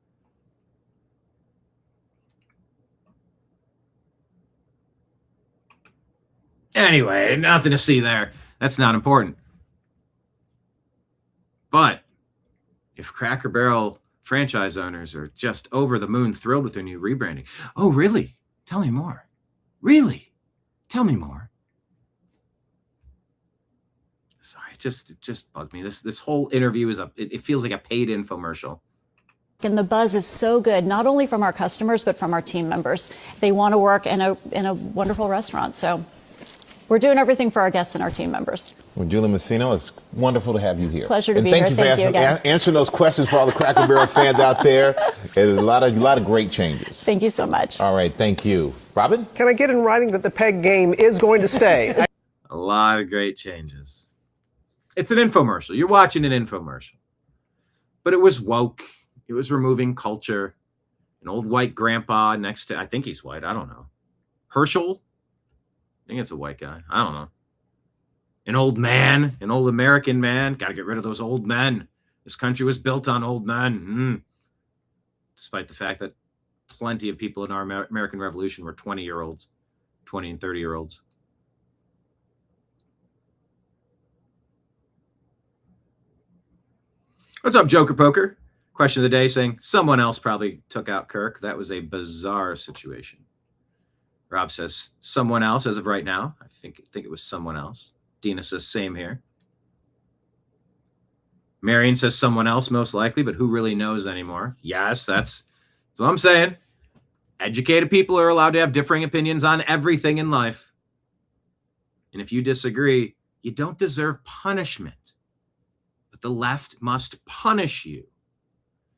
Speaker 1: Anyway, nothing to see there. That's not important. But if Cracker Barrel franchise owners are just over the moon thrilled with their new rebranding. Oh, really? Tell me more. Really? Tell me more. Sorry, just bugged me. This whole interview is it feels like a paid infomercial.
Speaker 5: And the buzz is so good, not only from our customers, but from our team members. They want to work in a wonderful restaurant. So we're doing everything for our guests and our team members.
Speaker 6: Well, Julie Messino, it's wonderful to have you here.
Speaker 5: Pleasure to be here.
Speaker 6: Thank you for answering those questions for all the Cracker Barrel fans out there. There's a lot of great changes.
Speaker 5: Thank you so much.
Speaker 6: All right, thank you. Robin?
Speaker 7: Can I get in writing that the peg game is going to stay?
Speaker 1: A lot of great changes. It's an infomercial. You're watching an infomercial. But it was woke. It was removing culture. An old white grandpa next to, I think he's white. I don't know. Herschel? I think it's a white guy. I don't know. An old man, an old American man. Got to get rid of those old men. This country was built on old men. Despite the fact that plenty of people in our American Revolution were 20-year-olds, 20 and 30-year-olds. What's up, Joker Poker? Question of the day saying someone else probably took out Kirk. That was a bizarre situation. Rob says someone else as of right now. I think it was someone else. Dina says same here. Marion says someone else most likely, but who really knows anymore? Yes, that's what I'm saying. Educated people are allowed to have differing opinions on everything in life. And if you disagree, you don't deserve punishment. But the left must punish you.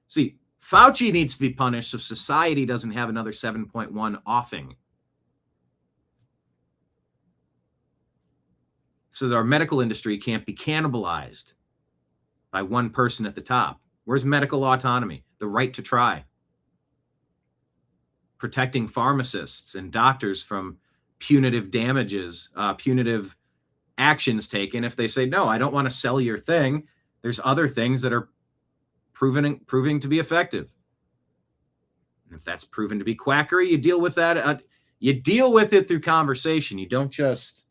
Speaker 1: See, Fauci needs to be punished so society doesn't have another 7.1 offing. So that our medical industry can't be cannibalized by one person at the top. Where's medical autonomy? The right to try. Protecting pharmacists and doctors from punitive damages, punitive actions taken. If they say, no, I don't want to sell your thing, there's other things that are proving to be effective. And if that's proven to be quackery, you deal with that. You deal with it through conversation. You don't just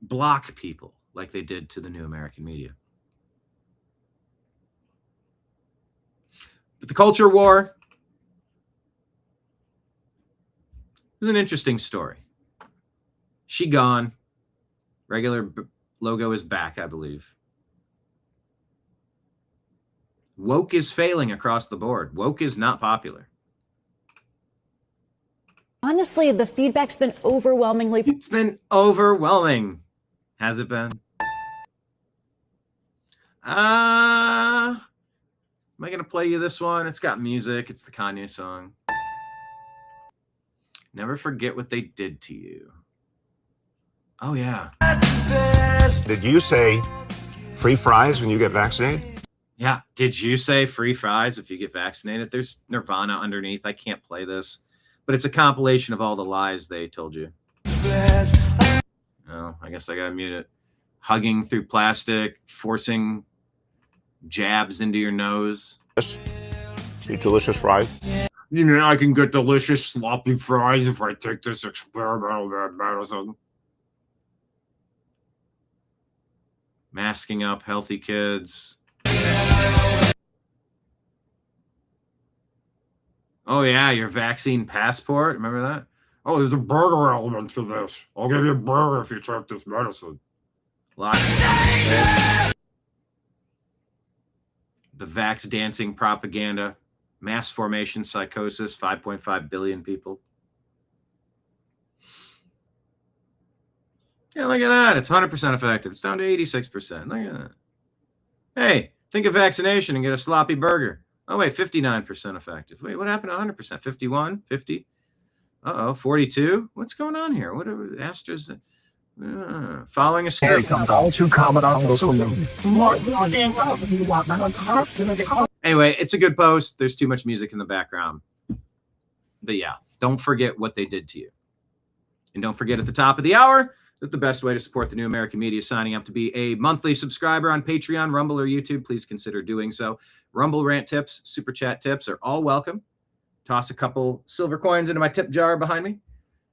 Speaker 1: block people like they did to the new American media. But the culture war is an interesting story. She gone. Regular logo is back, I believe. Woke is failing across the board. Woke is not popular.
Speaker 5: Honestly, the feedback's been overwhelmingly.
Speaker 1: It's been overwhelming. Has it been? Am I going to play you this one? It's got music. It's the Kanye song. Never forget what they did to you. Oh, yeah.
Speaker 8: Did you say free fries when you get vaccinated?
Speaker 1: Yeah. Did you say free fries if you get vaccinated? There's Nirvana underneath. I can't play this, but it's a compilation of all the lies they told you. Oh, I guess I got to mute it. Hugging through plastic, forcing jabs into your nose.
Speaker 8: Eat delicious fries.
Speaker 1: You know, I can get delicious sloppy fries if I take this experimental medicine. Masking up healthy kids. Oh, yeah, your vaccine passport. Remember that? Oh, there's a burger element to this. I'll give you a burger if you take this medicine. Lots of the vax dancing propaganda. Mass formation psychosis, 5.5 billion people. Yeah, look at that. It's 100% effective. It's down to 86%. Look at that. Hey, think of vaccination and get a sloppy burger. Oh, wait, 59% effective. Wait, what happened to 100%? 51? 50? Uh-oh, 42? What's going on here? What are Astra's following a script? Anyway, it's a good post. There's too much music in the background. But yeah, don't forget what they did to you. And don't forget at the top of the hour that the best way to support the new American media is signing up to be a monthly subscriber on Patreon, Rumble, or YouTube. Please consider doing so. Rumble rant tips, super chat tips are all welcome. Toss a couple silver coins into my tip jar behind me.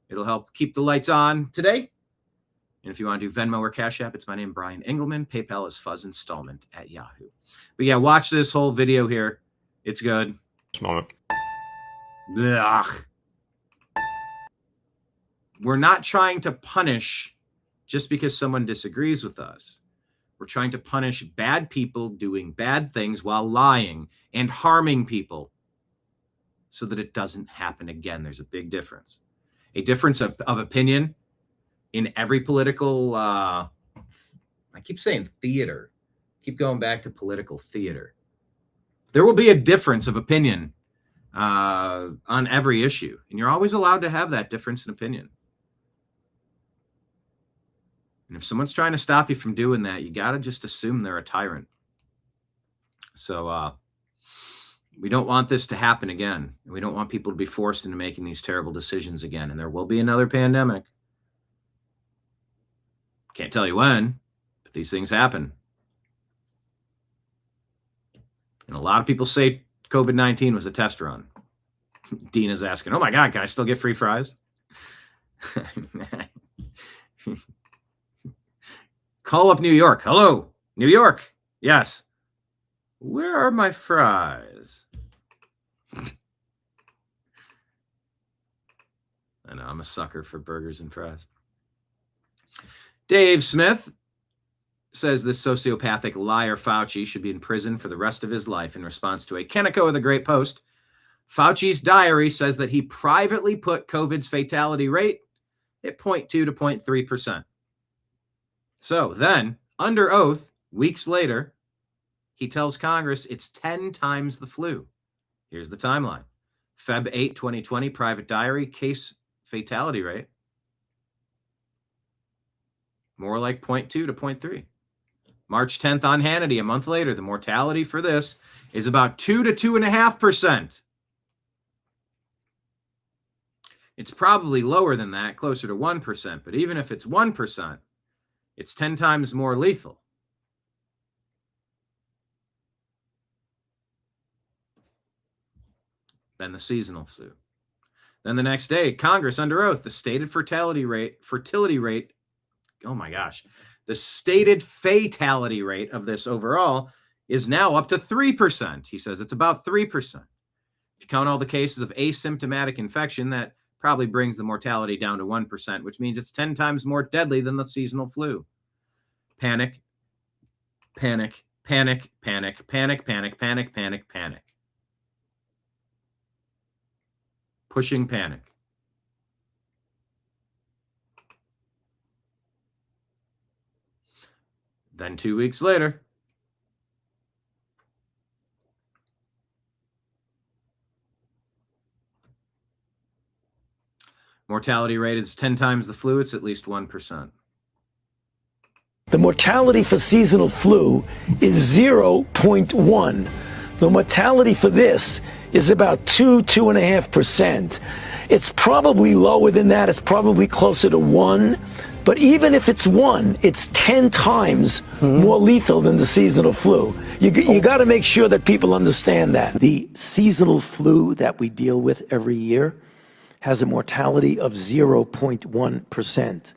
Speaker 1: It'll help keep the lights on today. And if you want to do Venmo or Cash App, it's my name, Brian Engelman. PayPal is fuzzinstallment@yahoo. But yeah, watch this whole video here. It's good.
Speaker 8: Smell it.
Speaker 1: Ugh. We're not trying to punish just because someone disagrees with us. We're trying to punish bad people doing bad things while lying and harming people so that it doesn't happen again. There's a big difference. A difference of opinion in every political, I keep saying theater. Keep going back to political theater. There will be a difference of opinion on every issue. And you're always allowed to have that difference in opinion. And if someone's trying to stop you from doing that, you got to just assume they're a tyrant. So we don't want this to happen again. We don't want people to be forced into making these terrible decisions again. And there will be another pandemic. Can't tell you when, but these things happen. And a lot of people say COVID-19 was a test run. Dina's asking, oh my God, can I still get free fries? Call up New York. Hello, New York. Yes. Where are my fries? I know, I'm a sucker for burgers and fries. Dave Smith says this sociopathic liar Fauci should be in prison for the rest of his life in response to a Kenneco of the Great Post. Fauci's diary says that he privately put COVID's fatality rate at 0.2 to 0.3%. So then, under oath, weeks later, he tells Congress it's 10 times the flu. Here's the timeline. Feb 8, 2020, private diary, case fatality rate. More like 0.2 to 0.3. March 10th on Hannity, a month later, the mortality for this is about 2 to 2.5%. It's probably lower than that, closer to 1%. But even if it's 1%, it's 10 times more lethal. Than the seasonal flu. Then the next day, Congress under oath, the stated fertility rate, oh my gosh, the stated fatality rate of this overall is now up to 3%. He says it's about 3%. If you count all the cases of asymptomatic infection, that probably brings the mortality down to 1%, which means it's 10 times more deadly than the seasonal flu. Panic, panic, panic, panic, panic, panic, panic, panic, panic. Pushing panic. Then 2 weeks later, mortality rate is 10 times the flu. It's at least 1%.
Speaker 9: The mortality for seasonal flu is 0.1. The mortality for this is about 2.5%. It's probably lower than that. It's probably closer to 1. But even if it's 1, it's 10 times more lethal than the seasonal flu. You got to make sure that people understand that. The seasonal flu that we deal with every year has a mortality of 0.1%.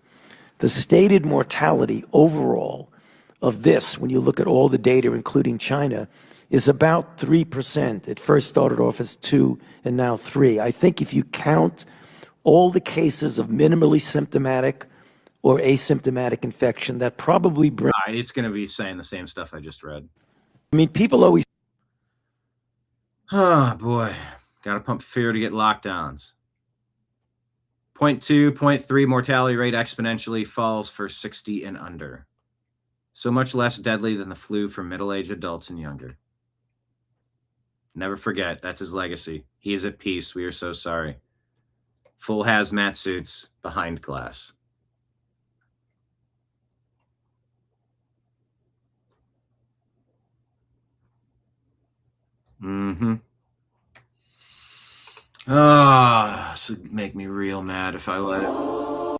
Speaker 9: The stated mortality overall of this, when you look at all the data, including China, is about 3%. It first started off as 2 and now 3. I think if you count all the cases of minimally symptomatic or asymptomatic infection, that probably brings...
Speaker 1: It's going to be saying the same stuff I just read.
Speaker 9: I mean, people always...
Speaker 1: Oh, boy. Got to pump fear to get lockdowns. 0.2, 0.3 mortality rate exponentially falls for 60 and under. So much less deadly than the flu for middle-aged adults and younger. Never forget, that's his legacy. He is at peace. We are so sorry. Full hazmat suits behind glass. This would make me real mad if I let it.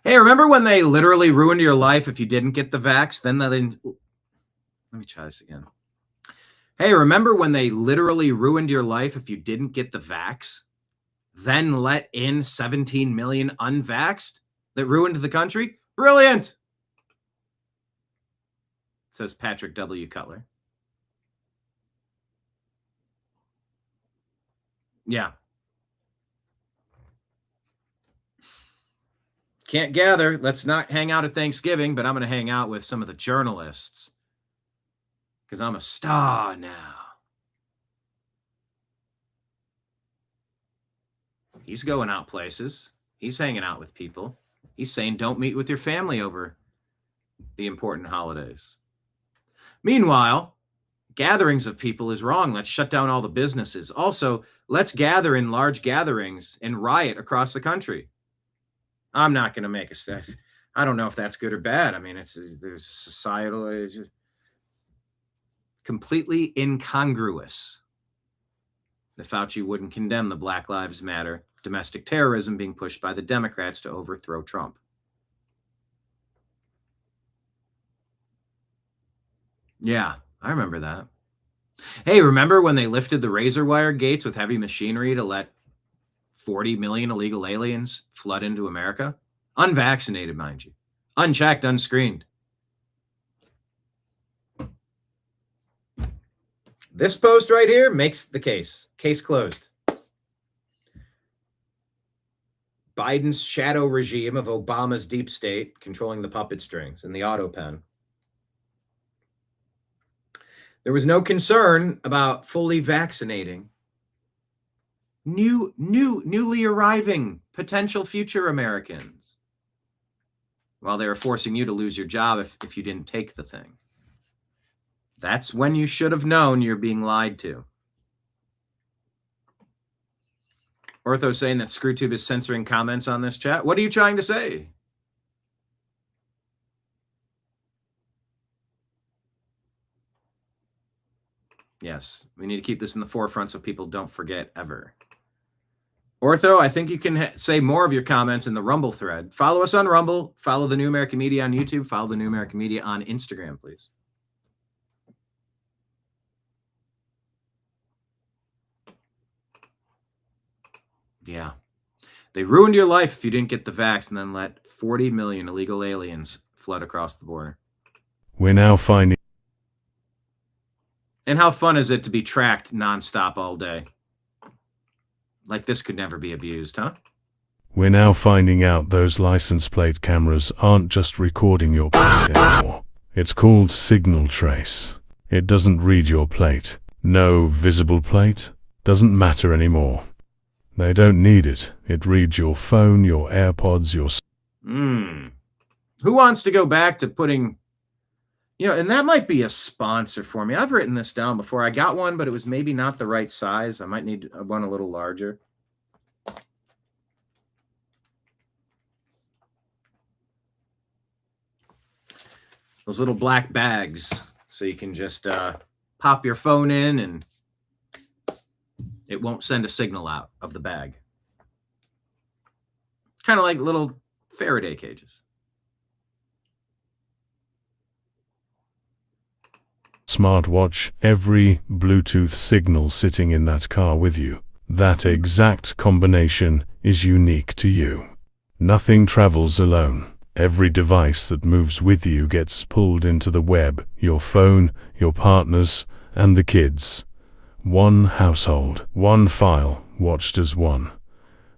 Speaker 1: Hey, remember when they literally ruined your life if you didn't get the vax? Then let me try this again. Hey, remember when they literally ruined your life if you didn't get the vax? Then let in 17 million unvaxxed that ruined the country? Brilliant, says Patrick W. Cutler. Yeah. can't gather. Let's not hang out at Thanksgiving, but I'm going to hang out with some of the journalists because I'm a star now. He's going out places. He's hanging out with people. He's saying don't meet with your family over the important holidays. Meanwhile, gatherings of people is wrong. Let's shut down all the businesses. Also, let's gather in large gatherings and riot across the country. I'm not going to make a step. I don't know if that's good or bad. I mean, there's societal, it's just completely incongruous that Fauci wouldn't condemn the Black Lives Matter domestic terrorism being pushed by the Democrats to overthrow Trump. Yeah, I remember that. Hey, remember when they lifted the razor wire gates with heavy machinery to let 40 million illegal aliens flood into America? Unvaccinated, mind you. Unchecked, unscreened. This post right here makes the case. Case closed. Biden's shadow regime of Obama's deep state controlling the puppet strings and the auto pen. There was no concern about fully vaccinating newly arriving potential future Americans while they were forcing you to lose your job if you didn't take the thing. That's when you should have known you're being lied to. Ortho saying that ScrewTube is censoring comments on this chat. What are you trying to say? Yes, we need to keep this in the forefront so people don't forget ever. Ortho, I think you can say more of your comments in the Rumble thread. Follow us on Rumble. Follow the New American Media on YouTube. Follow the New American Media on Instagram, please. Yeah. They ruined your life if you didn't get the vax and then let 40 million illegal aliens flood across the border.
Speaker 2: We're now finding...
Speaker 1: And how fun is it to be tracked nonstop all day? Like this could never be abused, huh?
Speaker 2: We're now finding out those license plate cameras aren't just recording your plate anymore. It's called signal trace. It doesn't read your plate. No visible plate doesn't matter anymore. They don't need it. It reads your phone, your AirPods, your...
Speaker 1: Who wants to go back to putting... You know, and that might be a sponsor for me. I've written this down before. I got one, but it was maybe not the right size. I might need one a little larger. Those little black bags. So you can just pop your phone in and it won't send a signal out of the bag. Kind of like little Faraday cages.
Speaker 2: Smartwatch, every Bluetooth signal sitting in that car with you. That exact combination is unique to you. Nothing travels alone. Every device that moves with you gets pulled into the web, your phone, your partners, and the kids. One household, one file, watched as one.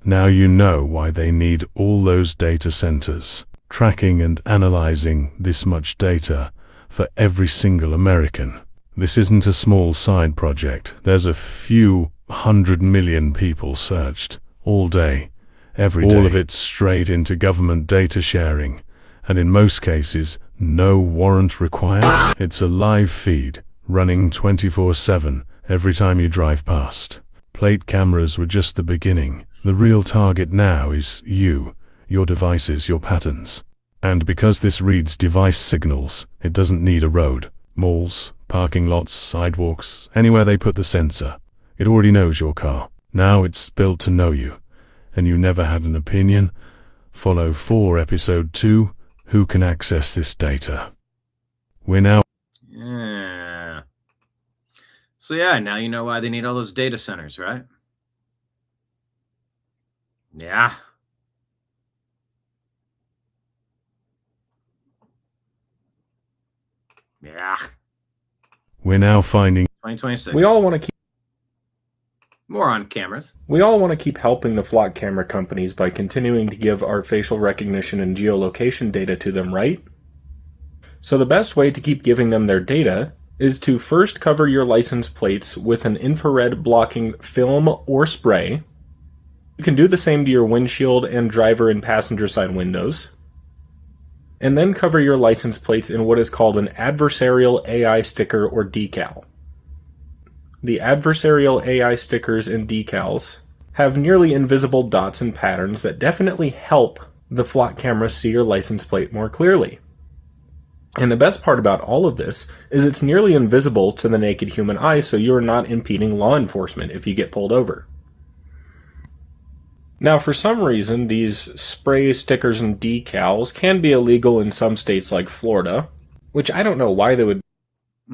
Speaker 2: Now you know why they need all those data centers, tracking and analyzing this much data for every single American. This isn't a small side project. There's a few 100 million people searched all day, every day. All of it straight into government data sharing, and in most cases, no warrant required. It's a live feed, running 24/7 every time you drive past. Plate cameras were just the beginning. The real target now is you, your devices, your patterns. And because this reads device signals, it doesn't need a road, malls, parking lots, sidewalks, anywhere they put the sensor. It already knows your car. Now it's built to know you. And you never had an opinion? Follow 4 episode 2, Who Can Access This Data? We're now...
Speaker 1: Yeah. So yeah, now you know why they need all those data centers, right? Yeah. Yeah.
Speaker 2: We're now finding...
Speaker 1: 2026.
Speaker 7: We all want to keep...
Speaker 1: More on cameras.
Speaker 10: We all want to keep helping the flock camera companies by continuing to give our facial recognition and geolocation data to them, right? So the best way to keep giving them their data is to first cover your license plates with an infrared blocking film or spray. You can do the same to your windshield and driver and passenger side windows. And then cover your license plates in what is called an adversarial AI sticker or decal. The adversarial AI stickers and decals have nearly invisible dots and patterns that definitely help the flock camera see your license plate more clearly. And the best part about all of this is it's nearly invisible to the naked human eye, so you're not impeding law enforcement if you get pulled over. Now, for some reason, these spray stickers and decals can be illegal in some states like Florida, which I don't know why they would.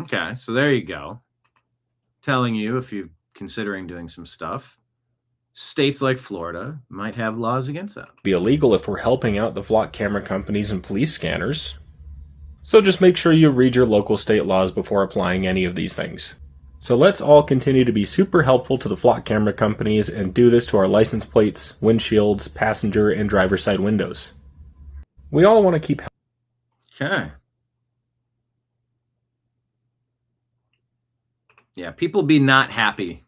Speaker 1: Okay, so there you go. Telling you if you're considering doing some stuff, states like Florida might have laws against that.
Speaker 10: Be illegal if we're helping out the flock camera companies and police scanners. So just make sure you read your local state laws before applying any of these things. So let's all continue to be super helpful to the flock camera companies and do this to our license plates, windshields, passenger, and driver side windows. We all want to keep.
Speaker 1: Okay. Yeah, people be not happy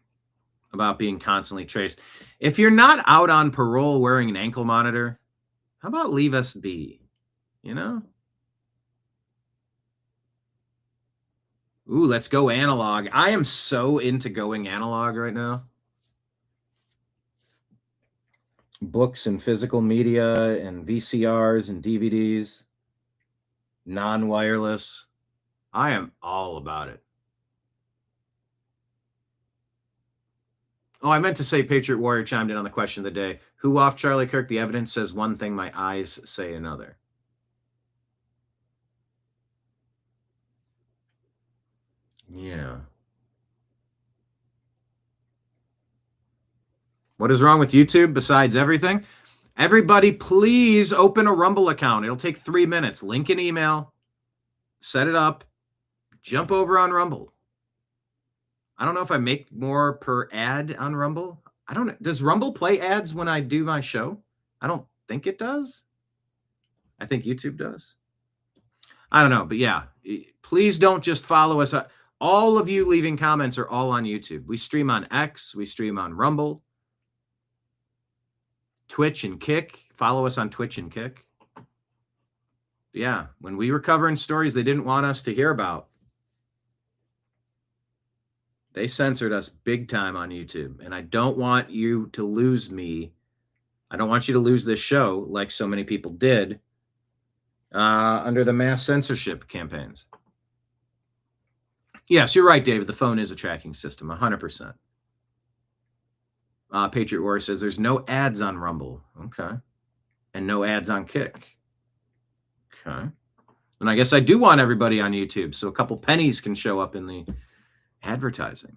Speaker 1: about being constantly traced. If you're not out on parole wearing an ankle monitor, how about leave us be? You know? Ooh, let's go analog. I am so into going analog right now. Books and physical media and VCRs and DVDs, non-wireless. I am all about it. Oh, I meant to say Patriot Warrior chimed in on the question of the day. Who off Charlie Kirk? The evidence says one thing, my eyes say another. Yeah. What is wrong with YouTube besides everything? Everybody, please open a Rumble account. It'll take 3 minutes. Link an email. Set it up. Jump over on Rumble. I don't know if I make more per ad on Rumble. I don't know. Does Rumble play ads when I do my show? I don't think it does. I think YouTube does. I don't know. But yeah, please don't just follow us. All of you leaving comments are all on YouTube. We stream on X. We stream on Rumble, Twitch, and Kick. Follow us on Twitch and Kick. Yeah, when we were covering stories they didn't want us to hear about, they censored us big time on YouTube. And I don't want you to lose me. I don't want you to lose this show like so many people did under the mass censorship campaigns. Yes, you're right, David. The phone is a tracking system, 100%. Patriot Warrior says there's no ads on Rumble. Okay. And no ads on Kick. Okay. And I guess I do want everybody on YouTube, so a couple pennies can show up in the advertising.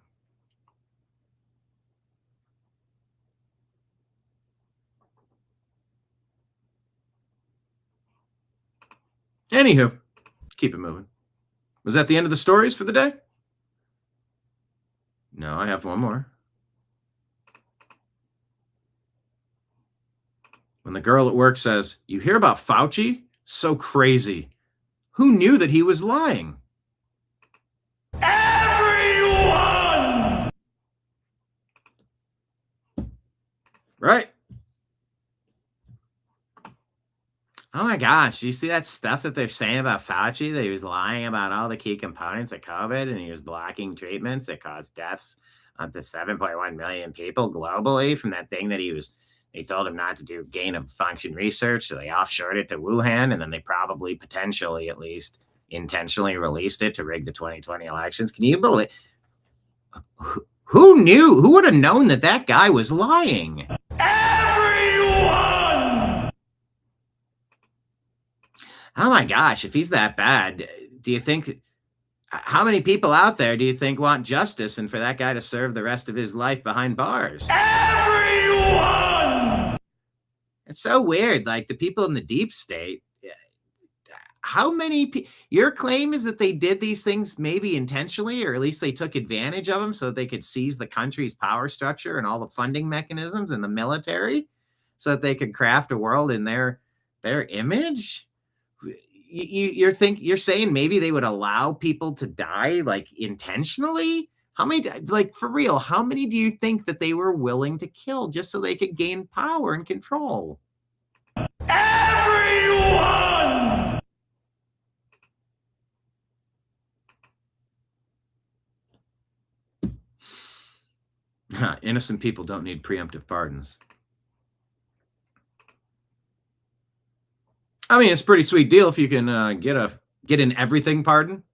Speaker 1: Anywho, keep it moving. Was that the end of the stories for the day? No, I have one more. When the girl at work says, "You hear about Fauci? So crazy. Who knew that he was lying?" Everyone! Right. Oh my gosh, you see that stuff that they're saying about Fauci, that he was lying about all the key components of COVID and he was blocking treatments that caused deaths up to 7.1 million people globally from that thing that they told him not to do gain of function research, so they offshored it to Wuhan, and then they probably, potentially at least, intentionally released it to rig the 2020 elections. Can you believe? Who knew? Who would have known that that guy was lying? Everyone! Oh my gosh, if he's that bad, do you think, how many people out there do you think want justice and for that guy to serve the rest of his life behind bars? Everyone! It's so weird. Like the people in the deep state, how many your claim is that they did these things maybe intentionally, or at least they took advantage of them so that they could seize the country's power structure and all the funding mechanisms and the military so that they could craft a world in their image? You're saying maybe they would allow people to die like intentionally? How many, like for real, how many do you think that they were willing to kill just so they could gain power and control?
Speaker 9: Everyone!
Speaker 1: Innocent people don't need preemptive pardons. I mean, it's a pretty sweet deal if you can get an everything pardon.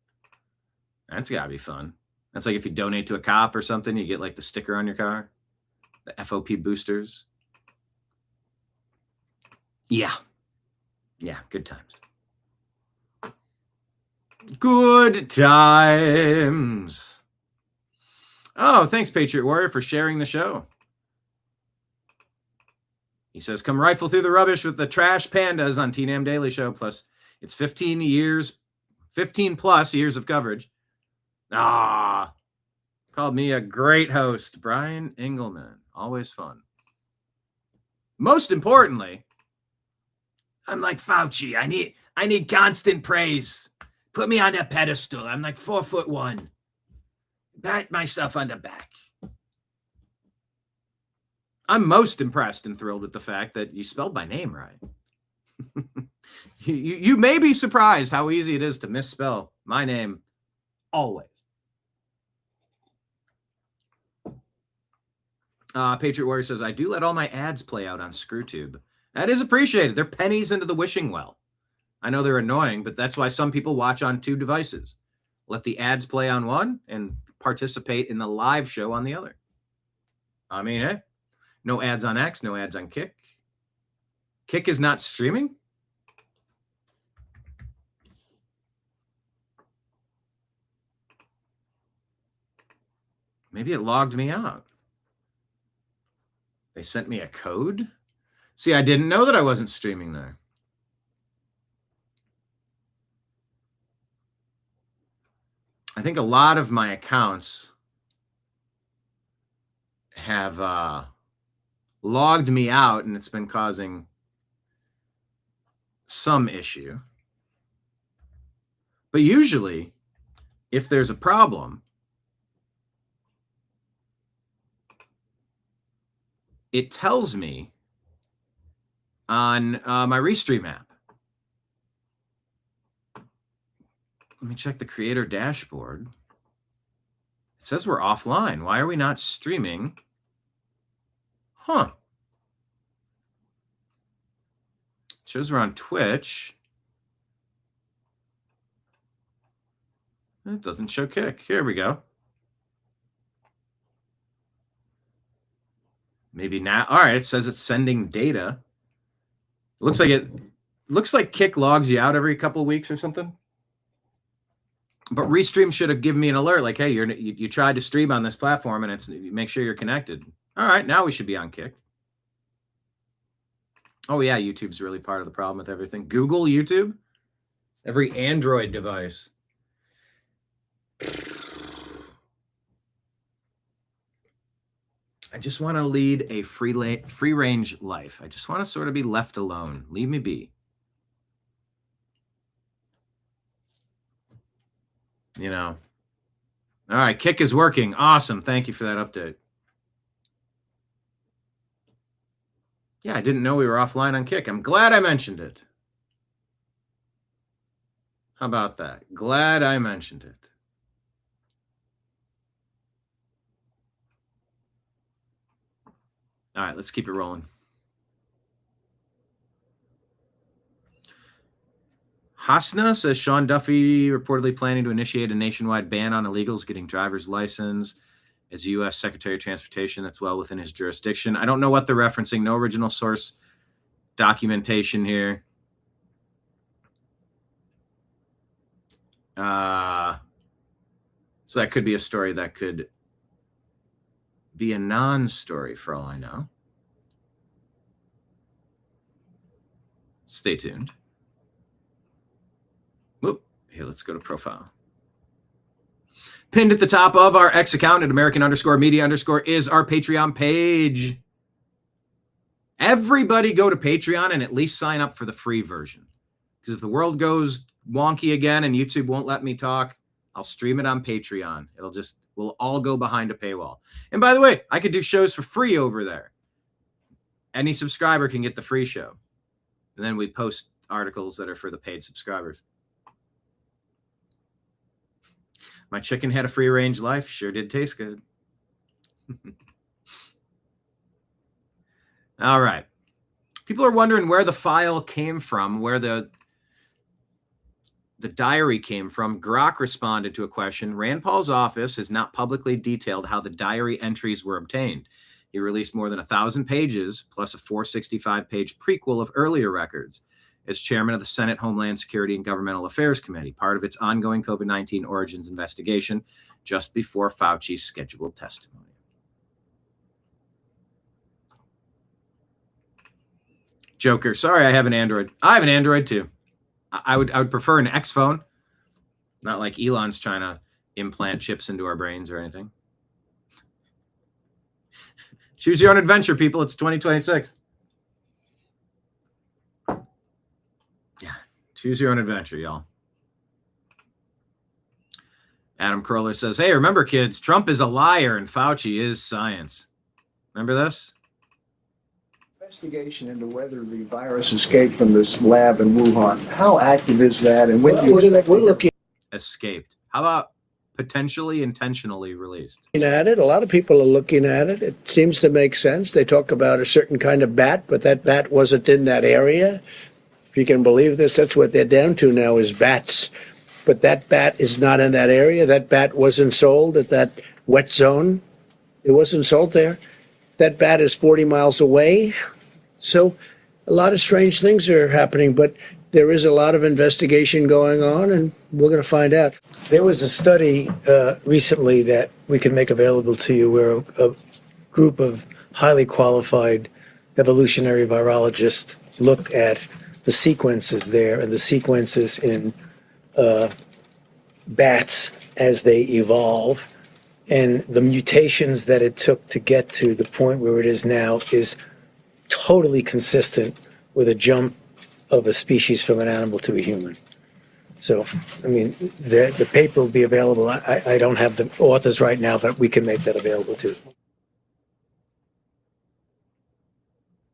Speaker 1: That's gotta be fun. That's like if you donate to a cop or something, you get like the sticker on your car, the FOP boosters. Yeah, good times. Good times. Oh, thanks, Patriot Warrior, for sharing the show. He says, come rifle through the rubbish with the trash pandas on TNAM Daily Show. Plus, it's 15 plus years of coverage. Called me a great host, Brian Engelman. Always fun. Most importantly, I'm like Fauci. I need constant praise. Put me on a pedestal. I'm like 4'1". Pat myself on the back. I'm most impressed and thrilled with the fact that you spelled my name right. You may be surprised how easy it is to misspell my name always. Patriot Warrior says, I do let all my ads play out on ScrewTube. That is appreciated. They're pennies into the wishing well. I know they're annoying, but that's why some people watch on 2 devices. Let the ads play on one and participate in the live show on the other. I mean, hey, no ads on X, no ads on Kick. Kick is not streaming? Maybe it logged me out. They sent me a code? See, I didn't know that I wasn't streaming there. I think a lot of my accounts have logged me out, and it's been causing some issue. But usually, if there's a problem, it tells me on my Restream app. Let me check the creator dashboard. It says we're offline. Why are we not streaming? Huh. It shows we're on Twitch. It doesn't show Kick. Here we go. Maybe now. All right, it says it's sending data. It looks like Kick logs you out every couple of weeks or something. But Restream should have given me an alert like, hey, you tried to stream on this platform and make sure you're connected. All right, now we should be on Kick. Oh yeah, YouTube's really part of the problem with everything. Google, YouTube, every Android device. I just want to lead a free range life. I just want to sort of be left alone. Leave me be. You know. All right, Kick is working. Awesome. Thank you for that update. Yeah, I didn't know we were offline on Kick. I'm glad I mentioned it. How about that? Glad I mentioned it. All right, let's keep it rolling. Hasna says Sean Duffy reportedly planning to initiate a nationwide ban on illegals getting driver's license as U.S. Secretary of Transportation. That's well within his jurisdiction. I don't know what they're referencing. No original source documentation here. So that could be a story that could be a non-story for all I know. Stay tuned. Okay, let's go to profile. Pinned at the top of our X account at American_media_ is our Patreon page. Everybody go to Patreon and at least sign up for the free version. Because if the world goes wonky again and YouTube won't let me talk, I'll stream it on Patreon. We'll all go behind a paywall. And by the way, I could do shows for free over there. Any subscriber can get the free show. And then we post articles that are for the paid subscribers. My chicken had a free-range life. Sure did taste good. All right. People are wondering where the file came from, where the diary came from. Grok responded to a question. Rand Paul's office has not publicly detailed how the diary entries were obtained. He released more than 1,000 pages, plus a 465-page prequel of earlier records, as chairman of the Senate Homeland Security and Governmental Affairs Committee, part of its ongoing COVID-19 origins investigation, just before Fauci's scheduled testimony. Joker, sorry, I have an Android. I have an Android too. I would prefer an X phone, not like Elon's trying to implant chips into our brains or anything. Choose your own adventure, people. It's 2026. Yeah, choose your own adventure, y'all. Adam Kroller says, hey, remember, kids, Trump is a liar and Fauci is science. Remember this?
Speaker 11: Investigation into whether the virus escaped from this lab in Wuhan. How active is that? And when we're looking
Speaker 1: escaped. How about potentially intentionally released?
Speaker 11: at it, a lot of people are looking at it. It seems to make sense. They talk about a certain kind of bat, but that bat wasn't in that area. If you can believe this, that's what they're down to now is bats. But that bat is not in that area. That bat wasn't sold at that wet zone. It wasn't sold there. That bat is 40 miles away. So a lot of strange things are happening, but there is a lot of investigation going on, and we're going to find out.
Speaker 9: There was a study recently that we can make available to you where a group of highly qualified evolutionary virologists looked at the sequences there and the sequences in bats as they evolve. And the mutations that it took to get to the point where it is now is totally consistent with a jump of a species from an animal to a human. So, I mean, the paper will be available. I don't have the authors right now, but we can make that available too.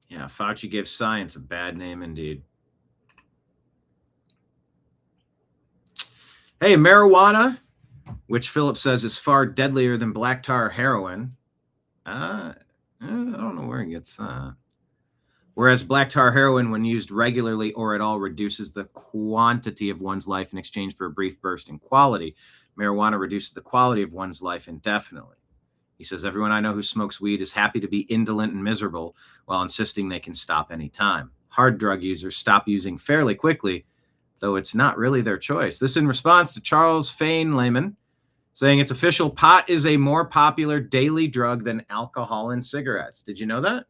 Speaker 1: Yeah, Fauci gave science a bad name indeed. Hey, marijuana, which Philip says is far deadlier than black tar heroin. I don't know where he gets that. Whereas black tar heroin, when used regularly or at all, reduces the quantity of one's life in exchange for a brief burst in quality, marijuana reduces the quality of one's life indefinitely. He says, everyone I know who smokes weed is happy to be indolent and miserable while insisting they can stop any time. Hard drug users stop using fairly quickly, though it's not really their choice. This in response to Charles Fain Lehman saying it's official, pot is a more popular daily drug than alcohol and cigarettes. Did you know that?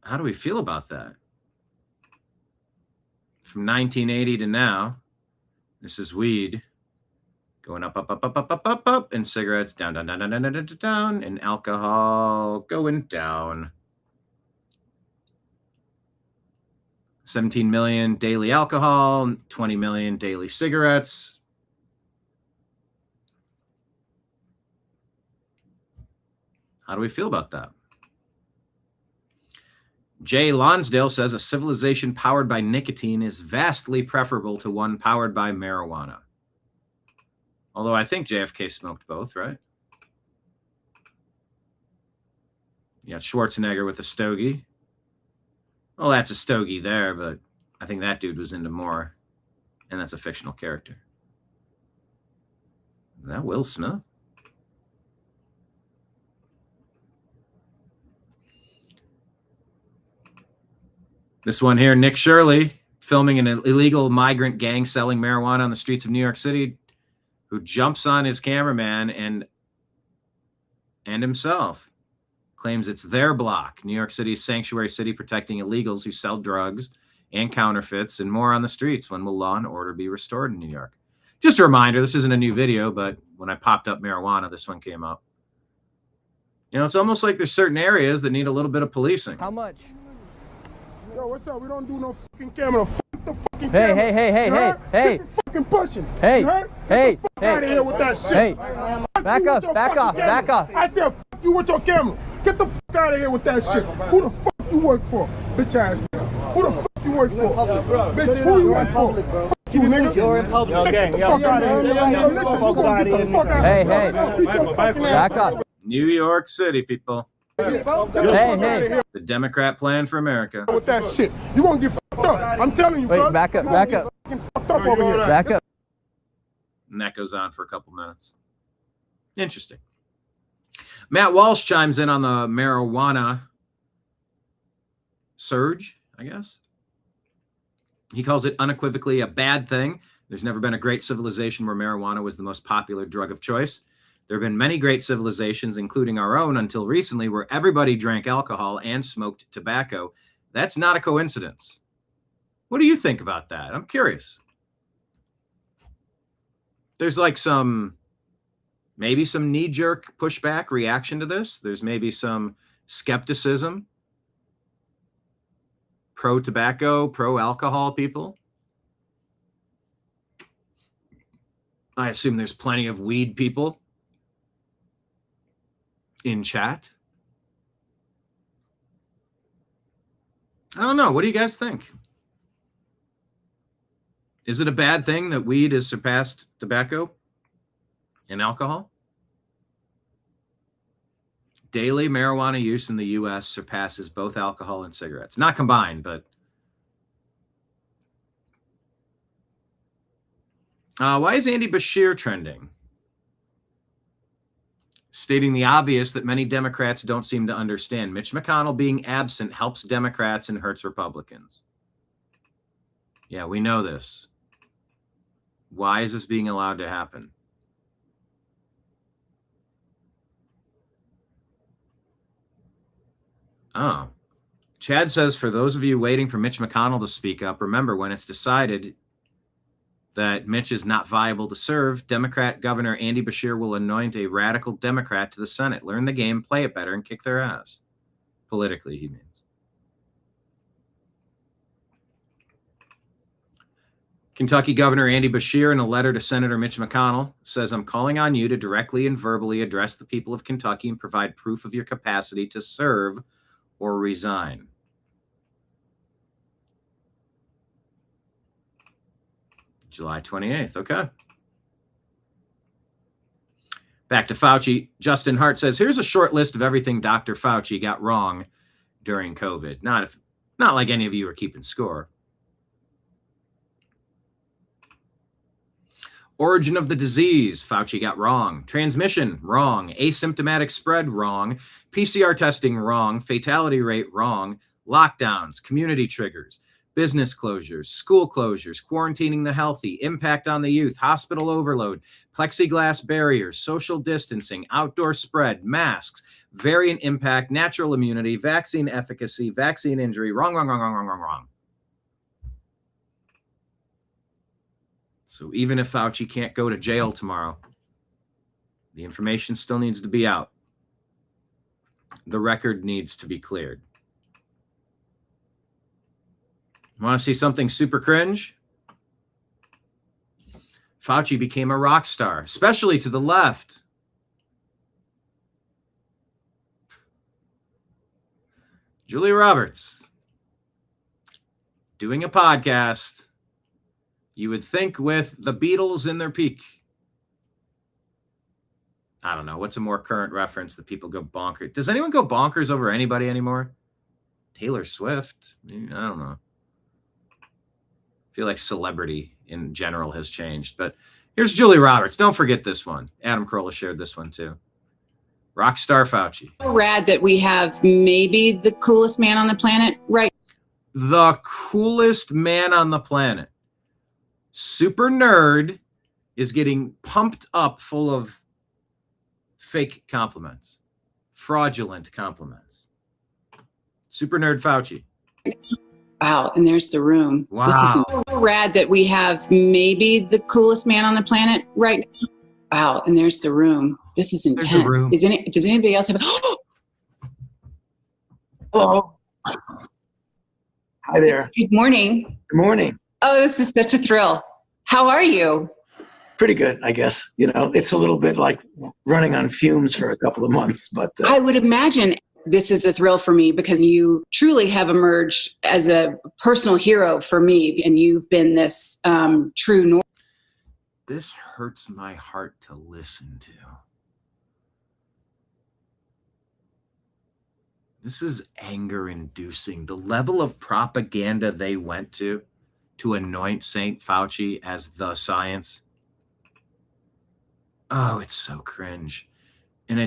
Speaker 1: How do we feel about that? From 1980 to now, this is weed going up, and cigarettes down, and alcohol going down. 17 million daily alcohol, 20 million daily cigarettes. How do we feel about that? Jay Lonsdale says a civilization powered by nicotine is vastly preferable to one powered by marijuana. Although I think JFK smoked both, right? You got Schwarzenegger with a stogie. Well, that's a stogie there, but I think that dude was into more. And that's a fictional character. Is that Will Smith? This one here, Nick Shirley, filming an illegal migrant gang selling marijuana on the streets of New York City, who jumps on his cameraman and and himself claims it's their block, New York City's sanctuary city protecting illegals who sell drugs and counterfeits and more on the streets. When will law and order be restored in New York? Just a reminder, this isn't a new video, but when I popped up marijuana, this one came up. You know, it's almost like there's certain areas that need a little bit of policing.
Speaker 12: How much?
Speaker 13: Yo, what's up? We don't do no fucking camera. Fuck the fucking
Speaker 12: Hey,
Speaker 13: camera.
Speaker 12: hey.
Speaker 13: Get the fucking pushing.
Speaker 12: Hey,
Speaker 13: You heard?
Speaker 12: hey,
Speaker 13: Get the fuck
Speaker 12: hey.
Speaker 13: out of here with that shit.
Speaker 12: Hey,
Speaker 13: Fuck
Speaker 12: back
Speaker 13: you
Speaker 12: up,
Speaker 13: with your
Speaker 12: back
Speaker 13: fucking
Speaker 12: off,
Speaker 13: camera.
Speaker 12: back off.
Speaker 13: I said, fuck you with your camera. Get the fuck out of here with that shit. Who the fuck you work for, bitch ass nigga? Who the fuck you work for? Bitch, who you work for? Fuck you, nigga. You're in public. Get the fuck out of here. Yo, listen, you gonna get the fuck out of here.
Speaker 12: Hey, back up.
Speaker 1: New York City, people.
Speaker 12: Hey.
Speaker 1: The Democrat plan for America.
Speaker 13: With that shit. You gonna get fucked up. I'm telling you,
Speaker 12: Wait,
Speaker 13: bro.
Speaker 12: back up,
Speaker 13: You gonna
Speaker 12: back
Speaker 13: get
Speaker 12: up.
Speaker 13: fucking fucked up over here.
Speaker 12: Back up.
Speaker 1: And that goes on for a couple minutes. Interesting. Matt Walsh chimes in on the marijuana surge, I guess. He calls it unequivocally a bad thing. There's never been a great civilization where marijuana was the most popular drug of choice. There have been many great civilizations, including our own, until recently, where everybody drank alcohol and smoked tobacco. That's not a coincidence. What do you think about that? I'm curious. There's like maybe some knee-jerk pushback reaction to this. There's maybe some skepticism. Pro-tobacco, pro-alcohol people. I assume there's plenty of weed people in chat. I don't know. What do you guys think? Is it a bad thing that weed has surpassed tobacco and alcohol? Daily marijuana use in the U.S. surpasses both alcohol and cigarettes. Not combined, but... why is Andy Bashir trending? Stating the obvious that many Democrats don't seem to understand. Mitch McConnell being absent helps Democrats and hurts Republicans. Yeah, we know this. Why is this being allowed to happen? Oh. Chad says, for those of you waiting for Mitch McConnell to speak up, remember when it's decided that Mitch is not viable to serve, Democrat Governor Andy Bashir will anoint a radical Democrat to the Senate. Learn the game, play it better, and kick their ass. Politically, he means. Kentucky Governor Andy Bashir, in a letter to Senator Mitch McConnell, says, I'm calling on you to directly and verbally address the people of Kentucky and provide proof of your capacity to serve or resign. July 28th. Okay. Back to Fauci. Justin Hart says, here's a short list of everything Dr. Fauci got wrong during COVID. Not like any of you are keeping score. Origin of the disease, Fauci got wrong. Transmission, wrong. Asymptomatic spread, wrong. PCR testing, wrong. Fatality rate, wrong. Lockdowns, community triggers, business closures, school closures, quarantining the healthy, impact on the youth, hospital overload, plexiglass barriers, social distancing, outdoor spread, masks, variant impact, natural immunity, vaccine efficacy, vaccine injury, wrong. So even if Fauci can't go to jail tomorrow, the information still needs to be out. The record needs to be cleared. Want to see something super cringe? Fauci became a rock star, especially to the left. Julia Roberts doing a podcast. You would think with the Beatles in their peak. I don't know. What's a more current reference that people go bonkers? Does anyone go bonkers over anybody anymore? Taylor Swift? I don't know. I feel like celebrity in general has changed. But here's Julia Roberts. Don't forget this one. Adam Carolla shared this one too. Rockstar Fauci.
Speaker 14: Rad that we have maybe the coolest man on the planet right.
Speaker 1: The coolest man on the planet. Super nerd is getting pumped up full of fake compliments. fraudulent compliments. Super nerd Fauci.
Speaker 14: Wow, and there's the room.
Speaker 1: Wow.
Speaker 14: This is so rad that we have maybe the coolest man on the planet right now. Wow, and there's the room. This is intense.
Speaker 1: room.
Speaker 14: Does anybody else have
Speaker 9: Hello. Hi there.
Speaker 14: Good morning.
Speaker 9: Good morning.
Speaker 14: Oh, this is such a thrill. How are you?
Speaker 9: Pretty good, I guess. You know, it's a little bit like running on fumes for a couple of months, but
Speaker 14: I would imagine this is a thrill for me because you truly have emerged as a personal hero for me, and you've been this true north.
Speaker 1: This hurts my heart to listen to. This is anger-inducing. The level of propaganda they went to anoint St. Fauci as the science. Oh, it's so cringe. And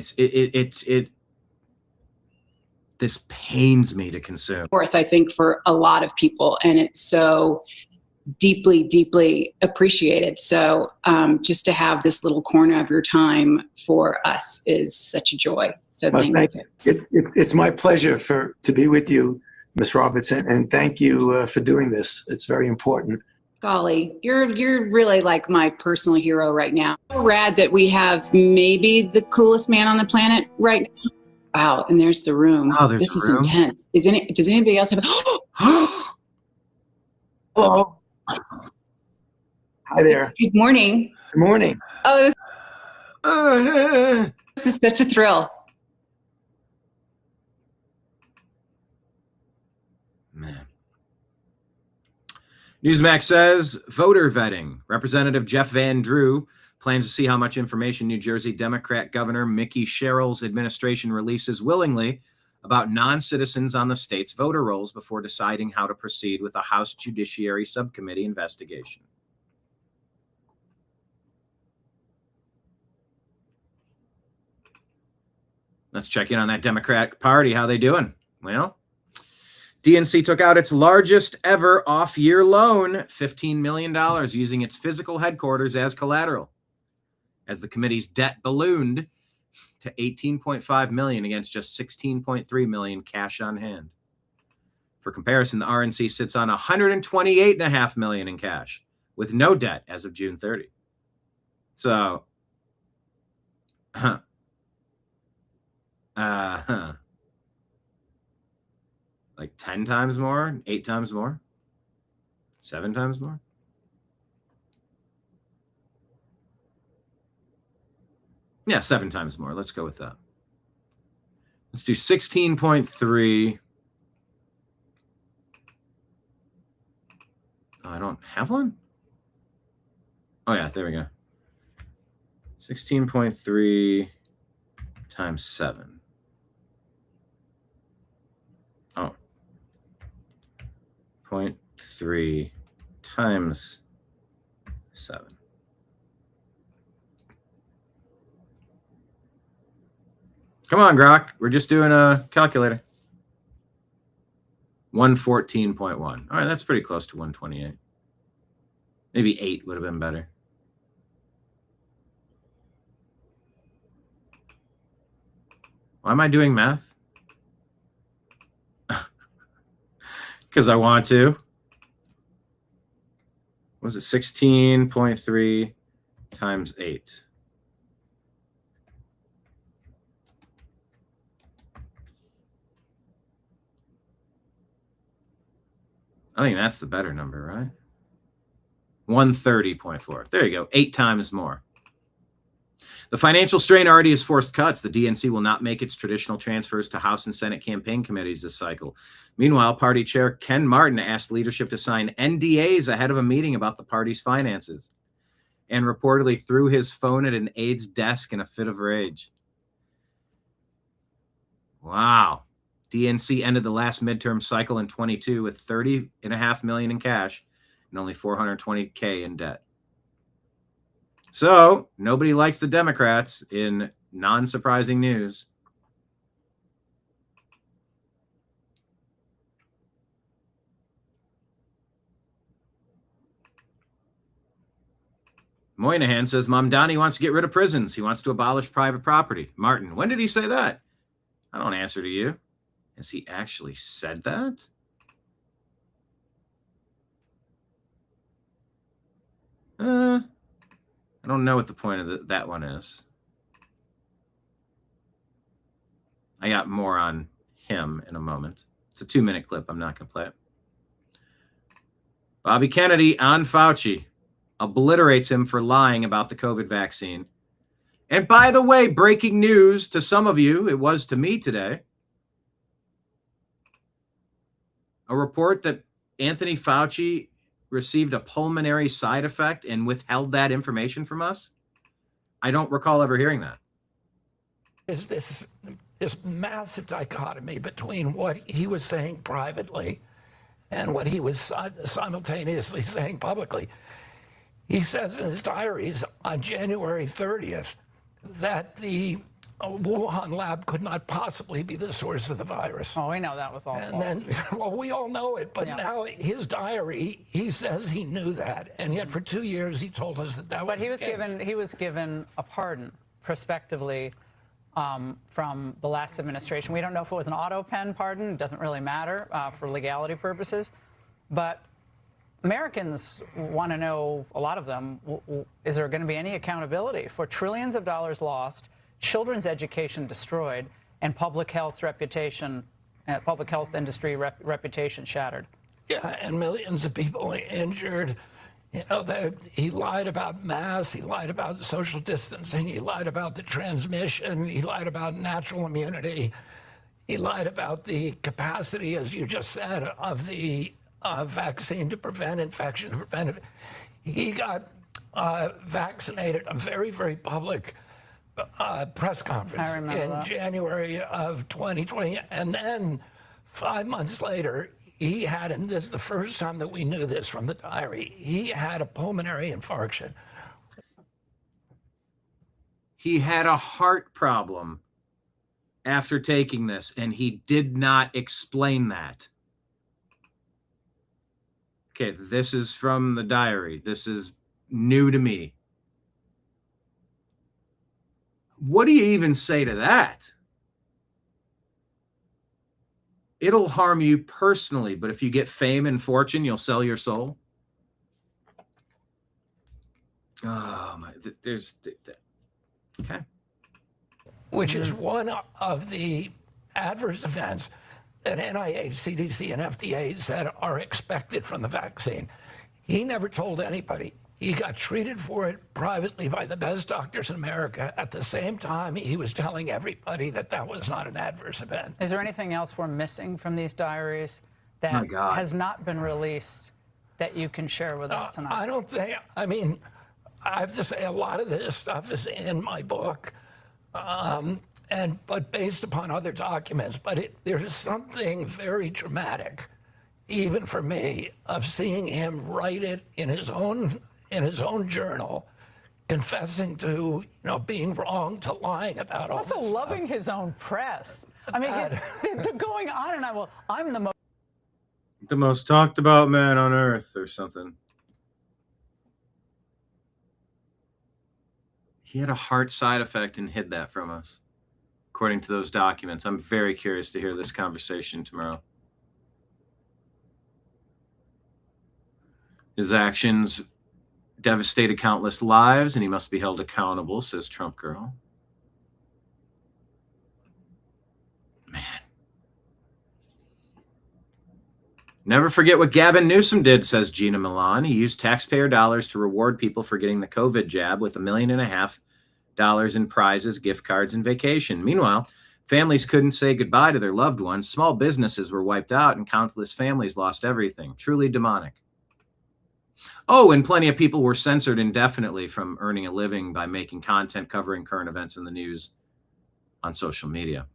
Speaker 1: this pains me to consume.
Speaker 14: I think, for a lot of people, and it's so deeply, deeply appreciated. So just to have this little corner of your time for us is such a joy. So
Speaker 9: well,
Speaker 14: thank you.
Speaker 9: It's my pleasure to be with you, Ms. Robertson, and thank you for doing this. It's very important.
Speaker 14: Golly, you're really like my personal hero right now. So rad that we have maybe the coolest man on the planet right now. Wow, and there's the room.
Speaker 1: Oh, there's
Speaker 14: this
Speaker 1: the
Speaker 14: is
Speaker 1: room.
Speaker 14: intense. Does anybody else have
Speaker 9: Hello. Hi there.
Speaker 14: Good morning.
Speaker 9: Good morning.
Speaker 14: Oh, this is such a thrill.
Speaker 1: Man. Newsmax says voter vetting. Representative Jeff Van Drew plans to see how much information New Jersey Democrat Governor Mickey Sherrill's administration releases willingly about non-citizens on the state's voter rolls before deciding how to proceed with a House Judiciary Subcommittee investigation. Let's check in on that Democrat Party. How they doing? Well, DNC took out its largest ever off-year loan, $15 million, using its physical headquarters as collateral, as the committee's debt ballooned to $18.5 million against just $16.3 million cash on hand. For comparison, the RNC sits on $128.5 million in cash with no debt as of June 30. So, like 10 times more, 8 times more, 7 times more. Yeah, 7 times more. Let's go with that. Let's do 16.3. Oh, I don't have one? Oh, yeah, there we go. 16.3 times 7. Oh. 0.3 times 7. Come on, Grok. We're just doing a calculator. 114.1. All right, that's pretty close to 128. Maybe 8 would have been better. Why am I doing math? Because I want to. What was it? 16.3 times 8. I think that's the better number, right? 130.4. There you go. 8 times more. The financial strain already has forced cuts. The DNC will not make its traditional transfers to House and Senate campaign committees this cycle. Meanwhile, party chair Ken Martin asked leadership to sign NDAs ahead of a meeting about the party's finances and reportedly threw his phone at an aide's desk in a fit of rage. Wow. DNC ended the last midterm cycle in 22 with $30.5 million in cash and only $420K in debt. So nobody likes the Democrats in non-surprising news. Moynihan says Mamdani wants to get rid of prisons. He wants to abolish private property. Martin, when did he say that? I don't answer to you. Has he actually said that? I don't know what the point of that one is. I got more on him in a moment. It's a 2-minute clip. I'm not going to play it. Bobby Kennedy on Fauci obliterates him for lying about the COVID vaccine. And by the way, breaking news to some of you, it was to me today. A report that Anthony Fauci received a pulmonary side effect and withheld that information from us. I don't recall ever hearing that.
Speaker 15: Is this massive dichotomy between what he was saying privately and what he was simultaneously saying publicly. He says in his diaries on January 30th that the Wuhan lab could not possibly be the source of the virus.
Speaker 16: Oh, we know that was all false.
Speaker 15: And then, well, we all know it, but now his diary, he says he knew that, and yet for 2 years he told us that that was.
Speaker 16: But he was given a pardon prospectively from the last administration. We don't know if it was an auto pen pardon. It doesn't really matter for legality purposes, but Americans want to know, a lot of them, is there going to be any accountability for trillions of dollars lost, children's education destroyed, and public health reputation, public health industry reputation shattered?
Speaker 15: Yeah, and millions of people injured. You know, he lied about masks, he lied about social distancing, he lied about the transmission, he lied about natural immunity, he lied about the capacity, as you just said, of the vaccine to prevent infection, to prevent it. He got vaccinated, a very, very public press conference in January of 2020. And then 5 months later, he had, and this is the first time that we knew this from the diary, he had a pulmonary infarction.
Speaker 1: He had a heart problem after taking this, and he did not explain that. Okay, this is from the diary. This is new to me. What do you even say to that? It'll harm you personally, but if you get fame and fortune, you'll sell your soul. Oh my! Okay.
Speaker 15: Which is one of the adverse events that NIH, CDC, and FDA said are expected from the vaccine. He never told anybody. He got treated for it privately by the best doctors in America. At the same time, he was telling everybody that that was not an adverse event.
Speaker 16: Is there anything else we're missing from these diaries that has not been released that you can share with us tonight?
Speaker 15: I don't think, I mean, I have to say a lot of this stuff is in my book, but based upon other documents. But there's something very dramatic, even for me, of seeing him write it in his own journal, confessing to being wrong, to lying about all
Speaker 16: also
Speaker 15: this
Speaker 16: loving
Speaker 15: stuff.
Speaker 16: his own press. I mean, they're going on and on. Well, I'm
Speaker 1: the most talked about man on earth or something. He had a heart side effect and hid that from us, according to those documents. I'm very curious to hear this conversation tomorrow. His actions devastated countless lives, and he must be held accountable, says Trump girl. Man. Never forget what Gavin Newsom did, says Gina Milan. He used taxpayer dollars to reward people for getting the COVID jab with $1.5 million in prizes, gift cards, and vacation. Meanwhile, families couldn't say goodbye to their loved ones. Small businesses were wiped out, and countless families lost everything. Truly demonic. Oh, and plenty of people were censored indefinitely from earning a living by making content covering current events in the news on social media.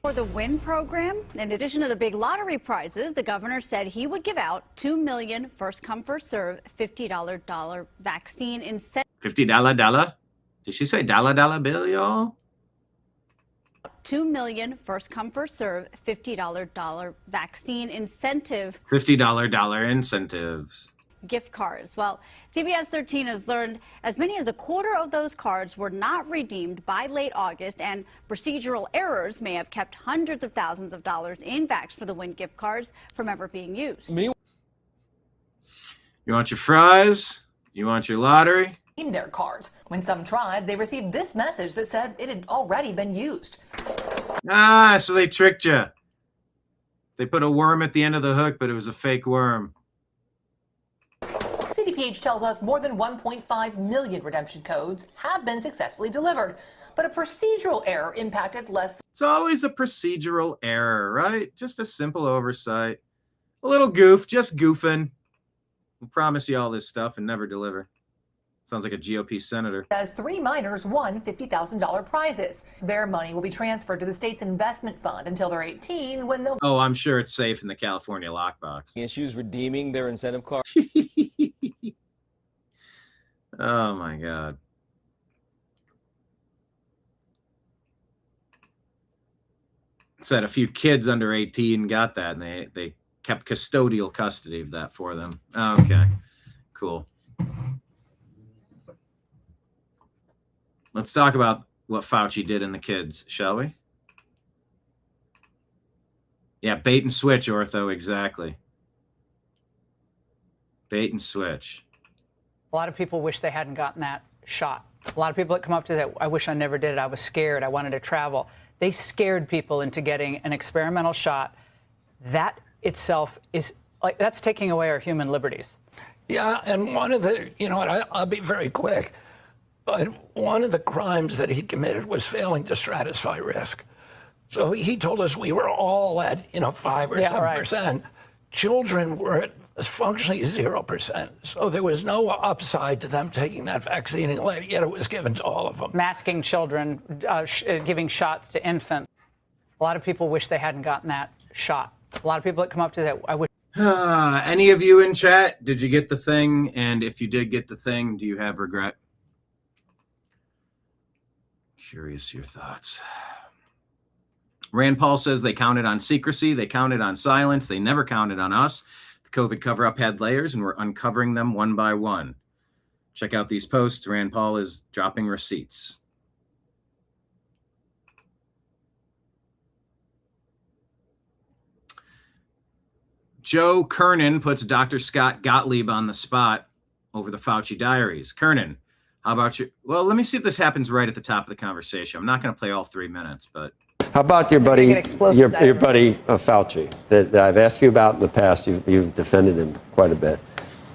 Speaker 17: For the WIN program, in addition to the big lottery prizes, the governor said he would give out 2 million first come, first serve $50 vaccine incentive.
Speaker 1: $50? Did she say dollar bill, y'all?
Speaker 17: 2 million first come, first serve $50 vaccine incentive.
Speaker 1: $50 incentives.
Speaker 17: gift cards. Well, CBS 13 has learned as many as a quarter of those cards were not redeemed by late August, and procedural errors may have kept hundreds of thousands of dollars in backs for the Win gift cards from ever being used.
Speaker 1: You want your fries? You want your lottery?
Speaker 18: Their cards. When some tried, they received this message that said it had already been used.
Speaker 1: Ah, so they tricked you. They put a worm at the end of the hook, but it was a fake worm.
Speaker 18: CDPH tells us more than 1.5 million redemption codes have been successfully delivered, but a procedural error impacted less.
Speaker 1: It's always a procedural error, right? Just a simple oversight. A little goof, just goofing. We'll promise you all this stuff and never deliver. Sounds like a GOP senator.
Speaker 18: As 3 minors won $50,000 prizes. Their money will be transferred to the state's investment fund until they're 18, when they'll...
Speaker 1: Oh, I'm sure it's safe in the California lockbox.
Speaker 12: Issues redeeming their incentive card.
Speaker 1: Oh, my God. Said a few kids under 18 got that, and they kept custodial custody of that for them. Okay, cool. Let's talk about what Fauci did in the kids, shall we? Yeah, bait and switch, Ortho, exactly. Bait and switch.
Speaker 16: A lot of people wish they hadn't gotten that shot. A lot of people that come up to that, I wish I never did it. I was scared. I wanted to travel. They scared people into getting an experimental shot. That itself is like, that's taking away our human liberties.
Speaker 15: Yeah, and one of the, I'll be very quick. But one of the crimes that he committed was failing to stratify risk. So he told us we were all at, 5 or 7%. Right. Children were at functionally 0%. So there was no upside to them taking that vaccine, and yet it was given to all of them.
Speaker 16: Masking children, giving shots to infants. A lot of people wish they hadn't gotten that shot. A lot of people that come up to that, I wish.
Speaker 1: Any of you in chat, did you get the thing? And if you did get the thing, do you have regret? Curious your thoughts. Rand Paul says they counted on secrecy. They counted on silence. They never counted on us. The COVID cover-up had layers, and we're uncovering them one by one. Check out these posts. Rand Paul is dropping receipts. Joe Kernan puts Dr. Scott Gottlieb on the spot over the Fauci diaries. Kernan, how about you? Well, let me see if this happens right at the top of the conversation. I'm not going to play all 3 minutes, but.
Speaker 19: How about your buddy, your buddy Fauci, that I've asked you about in the past? You've defended him quite a bit.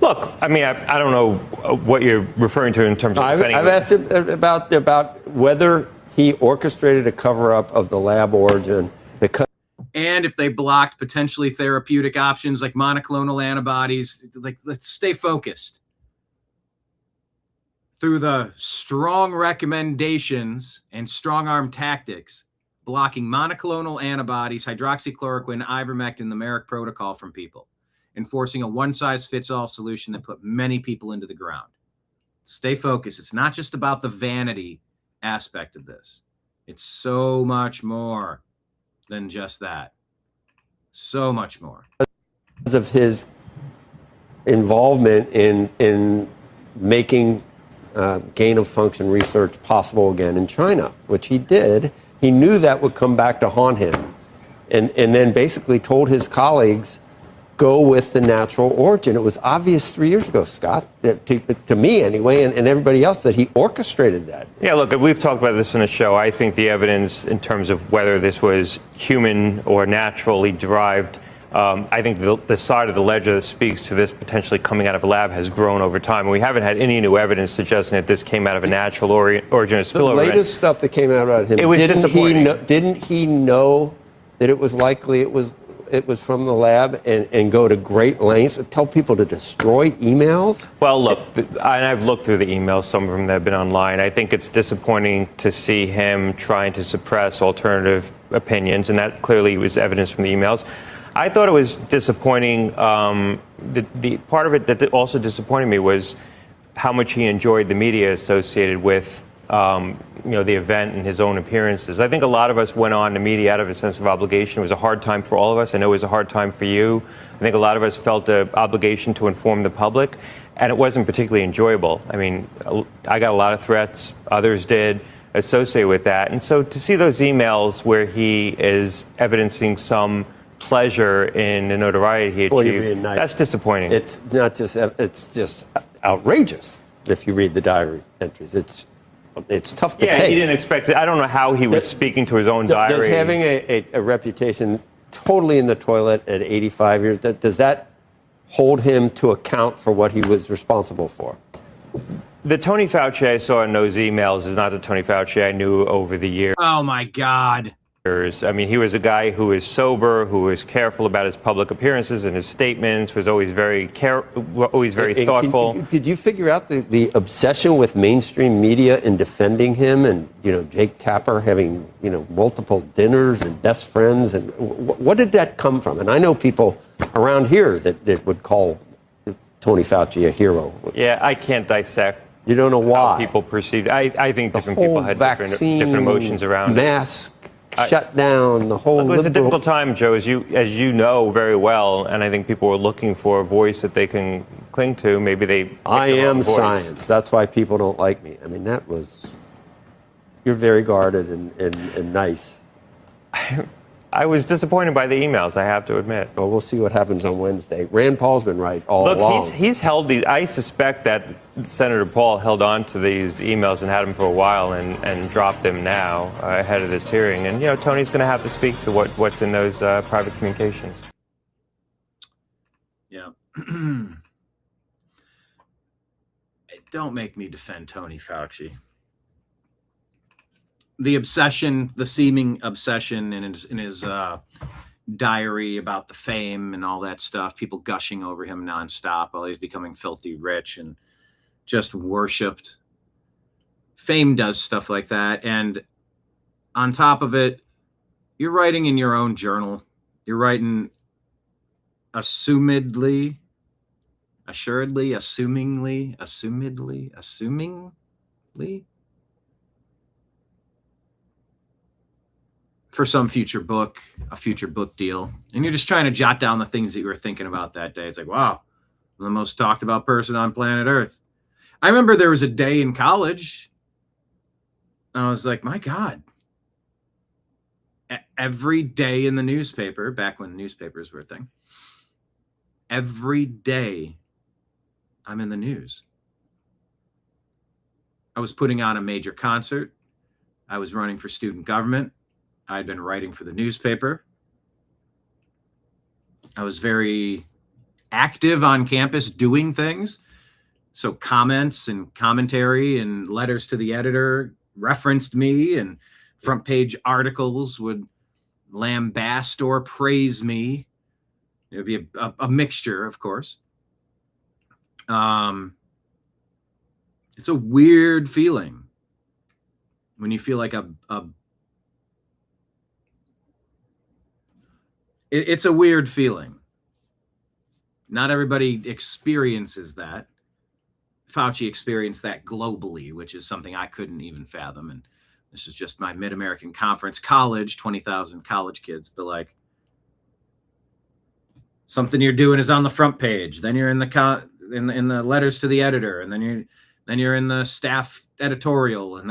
Speaker 20: Look, I mean, I don't know what you're referring to in terms of defending him.
Speaker 19: I've asked him about whether he orchestrated a cover-up of the lab origin because.
Speaker 1: And if they blocked potentially therapeutic options like monoclonal antibodies, like, let's stay focused. Through the strong recommendations and strong arm tactics, blocking monoclonal antibodies, hydroxychloroquine, ivermectin, the Merck protocol from people, enforcing a one-size-fits-all solution that put many people into the ground. Stay focused. It's not just about the vanity aspect of this. It's so much more than just that. So much more.
Speaker 19: Because of his involvement in making gain-of-function research possible again in China, which he did. He knew that would come back to haunt him, and then basically told his colleagues, go with the natural origin. It was obvious 3 years ago, Scott, to me anyway, and everybody else, that he orchestrated that.
Speaker 20: Yeah, look, we've talked about this in a show. I think the evidence in terms of whether this was human or naturally derived, I think the side of the ledger that speaks to this potentially coming out of a lab has grown over time. And we haven't had any new evidence suggesting that this came out of a natural origin or spillover.
Speaker 19: The latest stuff that came out about him,
Speaker 20: it was disappointing.
Speaker 19: Didn't he know that it was likely it was from the lab and go to great lengths and tell people to destroy emails?
Speaker 20: Well, look, I've looked through the emails, some of them that have been online. I think it's disappointing to see him trying to suppress alternative opinions, and that clearly was evidence from the emails. I thought it was disappointing. The part of it that also disappointed me was how much he enjoyed the media associated with the event and his own appearances. I think a lot of us went on the media out of a sense of obligation. It was a hard time for all of us. I know it was a hard time for you. I think a lot of us felt an obligation to inform the public, and it wasn't particularly enjoyable. I mean, I got a lot of threats. Others did associated with that. And so to see those emails where he is evidencing some pleasure in the notoriety he achieved, that's disappointing.
Speaker 19: It's not just, it's just outrageous if you read the diary entries. It's tough to take.
Speaker 20: He didn't expect it. I don't know how he was speaking to his own diary.
Speaker 19: Does having a reputation totally in the toilet at 85 years, does that hold him to account for what he was responsible for?
Speaker 20: The Tony Fauci I saw in those emails is not the Tony Fauci I knew over the years.
Speaker 1: Oh, my God.
Speaker 20: I mean, he was a guy who was sober, who was careful about his public appearances and his statements, was always very thoughtful.
Speaker 19: Did you figure out the obsession with mainstream media in defending him, and Jake Tapper having multiple dinners and best friends, and what did that come from? And I know people around here that would call Tony Fauci a hero.
Speaker 20: Yeah, I can't dissect.
Speaker 19: You don't know why
Speaker 20: how people perceived. I think different people had different emotions around it.
Speaker 19: Mask shut down the whole.
Speaker 20: It was a difficult time, Joe, as you know very well, and I think people were looking for a voice that they can cling to. Maybe they.
Speaker 19: I am science. That's why people don't like me. I mean, you're very guarded and nice.
Speaker 20: I was disappointed by the emails, I have to admit.
Speaker 19: Well, we'll see what happens on Wednesday. Rand Paul's been right all along.
Speaker 20: Look, he's held these. I suspect that Senator Paul held on to these emails and had them for a while and dropped them now ahead of this hearing. And, Tony's going to have to speak to what's in those private communications.
Speaker 1: Yeah. Don't make me defend Tony Fauci. The obsession, the seeming obsession in his diary about the fame and all that stuff, people gushing over him nonstop while he's becoming filthy rich and just worshipped. Fame does stuff like that. And on top of it, you're writing in your own journal. You're writing assumingly, for some future book, a future book deal. And you're just trying to jot down the things that you were thinking about that day. It's like, wow, I'm the most talked about person on planet Earth. I remember there was a day in college. I was like, my God. Every day in the newspaper, back when newspapers were a thing, every day I'm in the news. I was putting on a major concert. I was running for student government. I'd been writing for the newspaper. I was very active on campus doing things. So comments and commentary and letters to the editor referenced me, and front page articles would lambast or praise me. It would be a mixture, of course. It's a weird feeling when you feel like it's a weird feeling. Not everybody experiences that. Fauci experienced that globally, which is something I couldn't even fathom. And this is just my Mid-American Conference college, 20,000 college kids. But like, something you're doing is on the front page. Then you're in the letters to the editor, and then you're in the staff editorial, and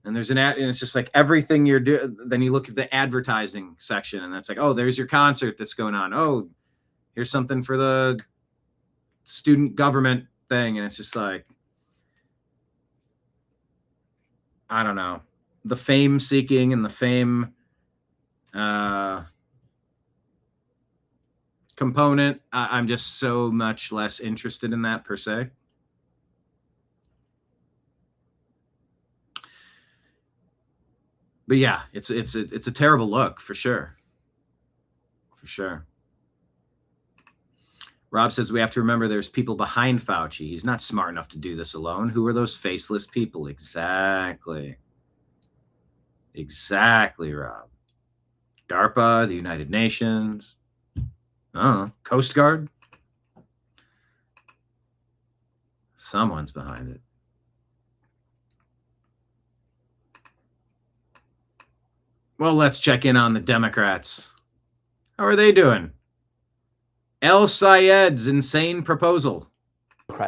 Speaker 1: and there's an ad, and it's just like everything you're doing. Then you look at the advertising section, and that's like, oh, there's your concert that's going on. Oh, here's something for the student government thing. And it's just like, I don't know, the fame seeking and the fame component. I'm just so much less interested in that per se. But yeah, it's a terrible look for sure. For sure. Rob says we have to remember there's people behind Fauci. He's not smart enough to do this alone. Who are those faceless people? Exactly. Exactly, Rob. DARPA, the United Nations, Coast Guard. Someone's behind it. Well, let's check in on the Democrats. How are they doing? El Sayed's insane proposal.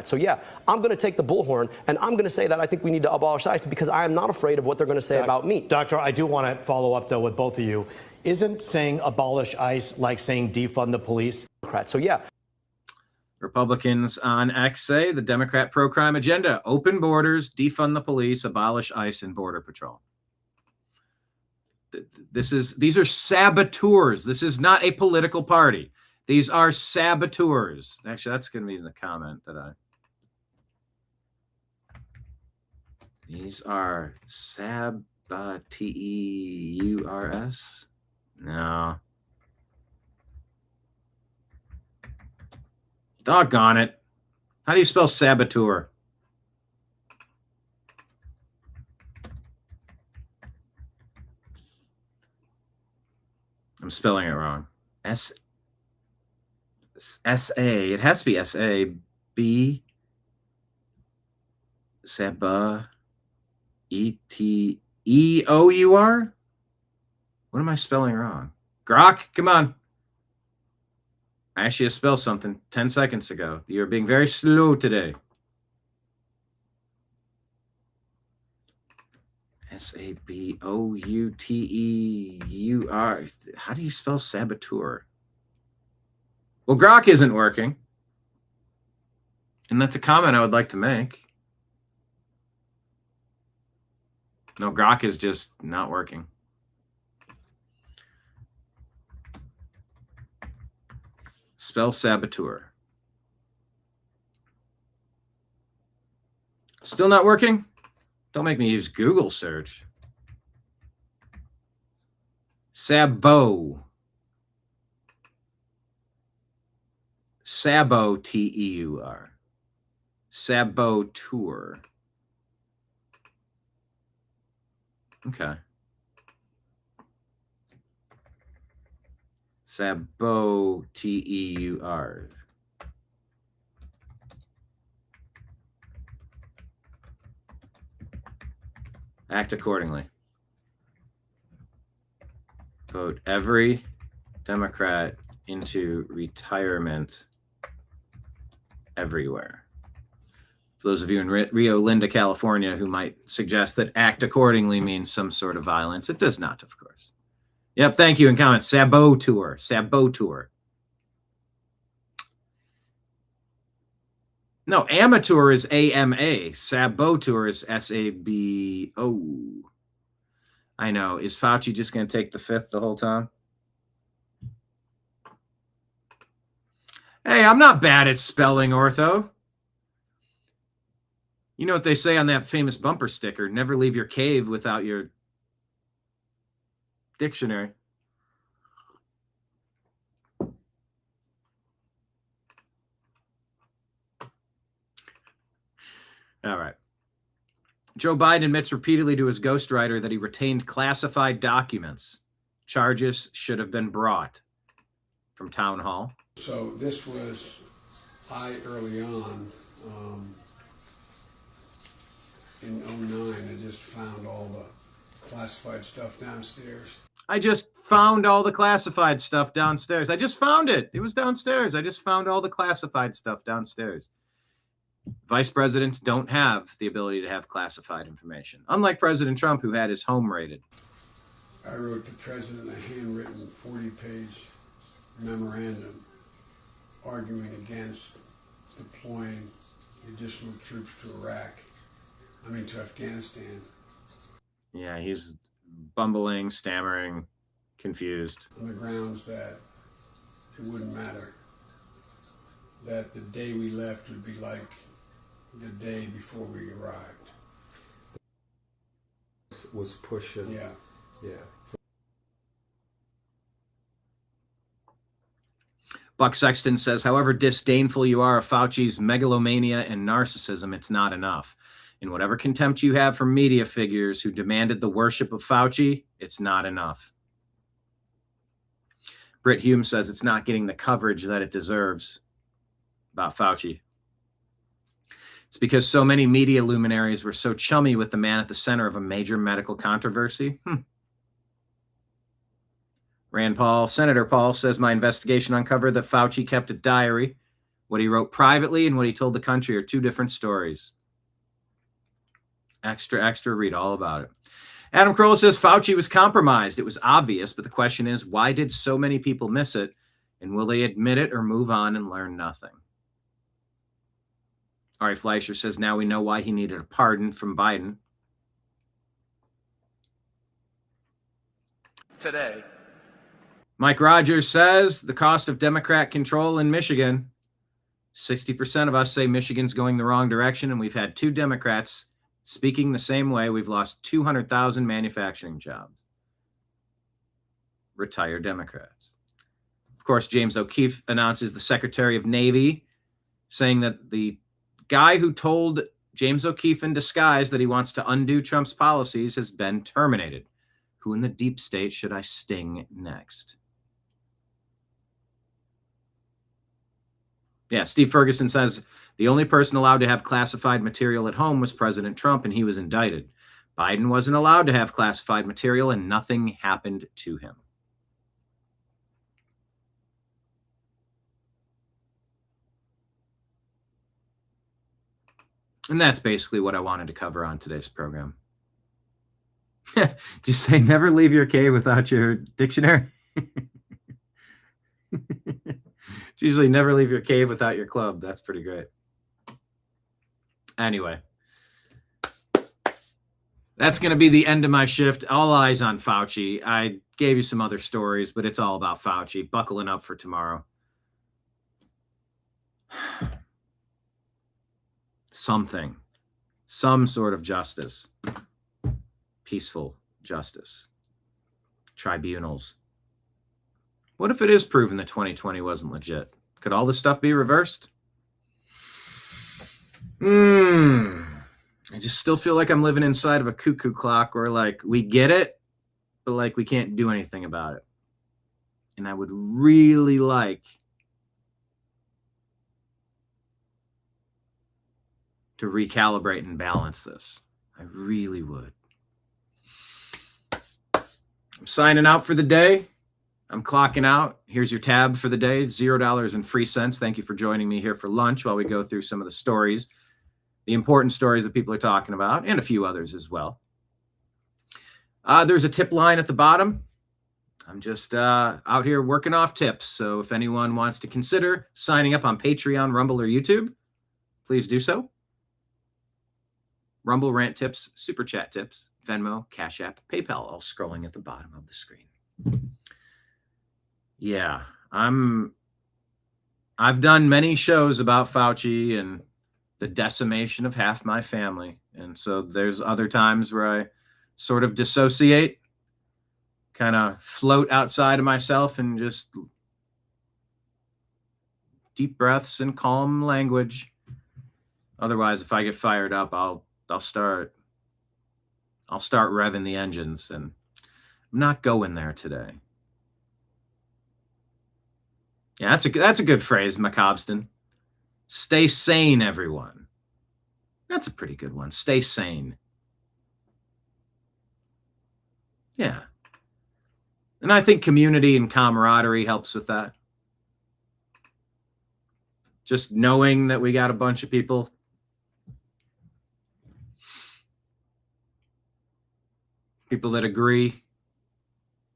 Speaker 21: So yeah, I'm going to take the bullhorn, and I'm going to say that I think we need to abolish ICE because I am not afraid of what they're going to say about me.
Speaker 22: Doctor, I do want to follow up, though, with both of you. Isn't saying abolish ICE like saying defund the police?
Speaker 21: So yeah.
Speaker 1: Republicans on X say the Democrat pro-crime agenda: open borders, defund the police, abolish ICE and Border Patrol. These are saboteurs. This is not a political party. These are saboteurs. Actually, that's going to be in the comment that these are saboteurs. No. Doggone it. How do you spell saboteur? I'm spelling it wrong. S-A. It has to be S-A-B. Saba. E-T-E-O-U-R? What am I spelling wrong? Grok, come on. I asked you to spell something 10 seconds ago. You're being very slow today. S-A-B-O-U-T-E-U-R. How do you spell saboteur? Well, Grok isn't working. And that's a comment I would like to make. No, Grok is just not working. Spell saboteur. Still not working? Don't make me use Google search. Sabo. Sabo, T-E-U-R. Saboteur. Okay. Sabo, T-E-U-R. Act accordingly. Vote every Democrat into retirement everywhere. For those of you in Rio Linda, California, who might suggest that act accordingly means some sort of violence, it does not, of course. Yep, thank you in comments. Saboteur. Saboteur. No, amateur is A-M-A. Saboteur is S-A-B-O. I know. Is Fauci just going to take the fifth the whole time? Hey, I'm not bad at spelling, Ortho. You know what they say on that famous bumper sticker? Never leave your cave without your dictionary. All right. Joe Biden admits repeatedly to his ghostwriter that he retained classified documents. Charges should have been brought. From Town Hall.
Speaker 23: So this was early on in 2009. I just found all the classified stuff downstairs.
Speaker 1: I just found all the classified stuff downstairs. I just found it. It was downstairs. I just found all the classified stuff downstairs. Vice presidents don't have the ability to have classified information, unlike President Trump, who had his home raided.
Speaker 23: I wrote the president a handwritten 40-page memorandum arguing against deploying additional troops to to Afghanistan.
Speaker 1: Yeah, he's bumbling, stammering, confused.
Speaker 23: On the grounds that it wouldn't matter. That the day we left would be like the day before we arrived.
Speaker 24: Was pushing.
Speaker 23: Yeah.
Speaker 24: Yeah.
Speaker 1: Buck Sexton says, however disdainful you are of Fauci's megalomania and narcissism, it's not enough. In whatever contempt you have for media figures who demanded the worship of Fauci, it's not enough. Britt Hume says it's not getting the coverage that it deserves about Fauci. It's because so many media luminaries were so chummy with the man at the center of a major medical controversy. Senator Paul says my investigation uncovered that Fauci kept a diary. What he wrote privately and what he told the country are two different stories. Extra, read all about it. Adam Kroll says Fauci was compromised. It was obvious, but the question is, why did so many people miss it? And will they admit it or move on and learn nothing? Ari Fleischer says now we know why he needed a pardon from Biden.
Speaker 3: Today.
Speaker 1: Mike Rogers says the cost of Democrat control in Michigan. 60% of us say Michigan's going the wrong direction, and we've had 2 Democrats speaking the same way. We've lost 200,000 manufacturing jobs. Retired Democrats. Of course, James O'Keefe announces the Secretary of Navy, saying that the guy who told James O'Keefe in disguise that he wants to undo Trump's policies has been terminated. Who in the deep state should I sting next? Yeah, Steve Ferguson says the only person allowed to have classified material at home was President Trump, and he was indicted. Biden wasn't allowed to have classified material, and nothing happened to him. And that's basically what I wanted to cover on today's program. Just say never leave your cave without your dictionary. It's usually never leave your cave without your club. That's pretty great. Anyway, that's going to be the end of my shift. All eyes on Fauci. I gave you some other stories, but it's all about Fauci. Buckling up for tomorrow. Something. Some sort of justice. Peaceful justice. Tribunals. What if it is proven that 2020 wasn't legit? Could all this stuff be reversed? I just still feel like I'm living inside of a cuckoo clock where, like, we get it, but, like, we can't do anything about it. And I would really like to recalibrate and balance this. I really would. I'm signing out for the day. I'm clocking out. Here's your tab for the day, $0 and free cents. Thank you for joining me here for lunch while we go through some of the stories, the important stories that people are talking about, and a few others as well. There's a tip line at the bottom. I'm just out here working off tips. So if anyone wants to consider signing up on Patreon, Rumble, or YouTube, please do so. Rumble, rant tips, super chat tips, Venmo, Cash App, PayPal, all scrolling at the bottom of the screen. Yeah, I've done many shows about Fauci and the decimation of half my family. And so there's other times where I sort of dissociate, kind of float outside of myself and just deep breaths and calm language. Otherwise, if I get fired up, I'll start revving the engines, and I'm not going there today. Yeah, that's a good phrase, McCobston. Stay sane, everyone. That's a pretty good one. Stay sane. Yeah. And I think community and camaraderie helps with that. Just knowing that we got a bunch of people that agree,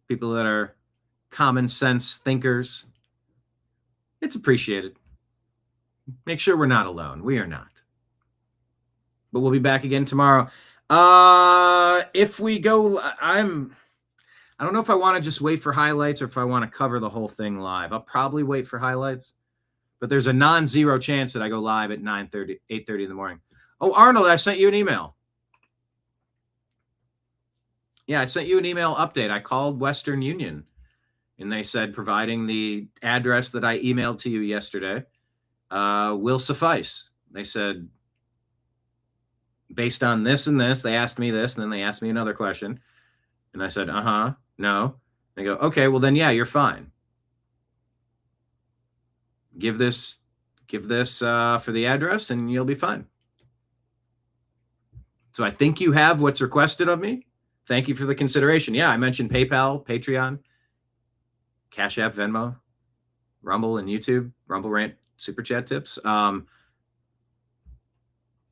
Speaker 1: people that are common sense thinkers. It's appreciated. Make sure we're not alone. We are not. But we'll be back again tomorrow. If we go, I don't know if I want to just wait for highlights or if I want to cover the whole thing live. I'll probably wait for highlights, but there's a non-zero chance that I go live at 8:30 in the morning. Oh, Arnold, I sent you an email. Yeah, I sent you an email update. I called Western Union, and they said providing the address that I emailed to you yesterday will suffice. They said, based on this and this, they asked me this, and then they asked me another question. And I said, no. They go, okay, well then, yeah, you're fine. Give this for the address and you'll be fine. So I think you have what's requested of me. Thank you for the consideration. Yeah, I mentioned PayPal, Patreon. Cash App, Venmo, Rumble, and YouTube. Rumble Rant Super Chat tips.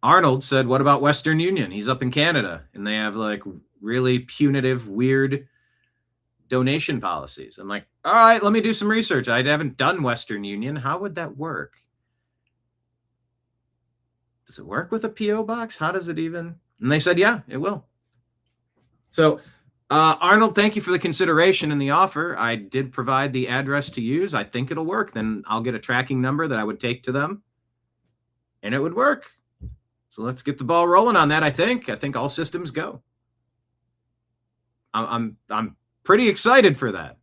Speaker 1: Arnold said, what about Western Union? He's up in Canada, and they have like really punitive, weird donation policies. I'm like, all right, let me do some research. I haven't done Western Union. How would that work? Does it work with a P.O. box? How does it even? And they said, yeah, it will. So, Arnold, thank you for the consideration and the offer. I did provide the address to use. I think it'll work. Then I'll get a tracking number that I would take to them, and it would work. So let's get the ball rolling on that. I think all systems go. I'm pretty excited for that.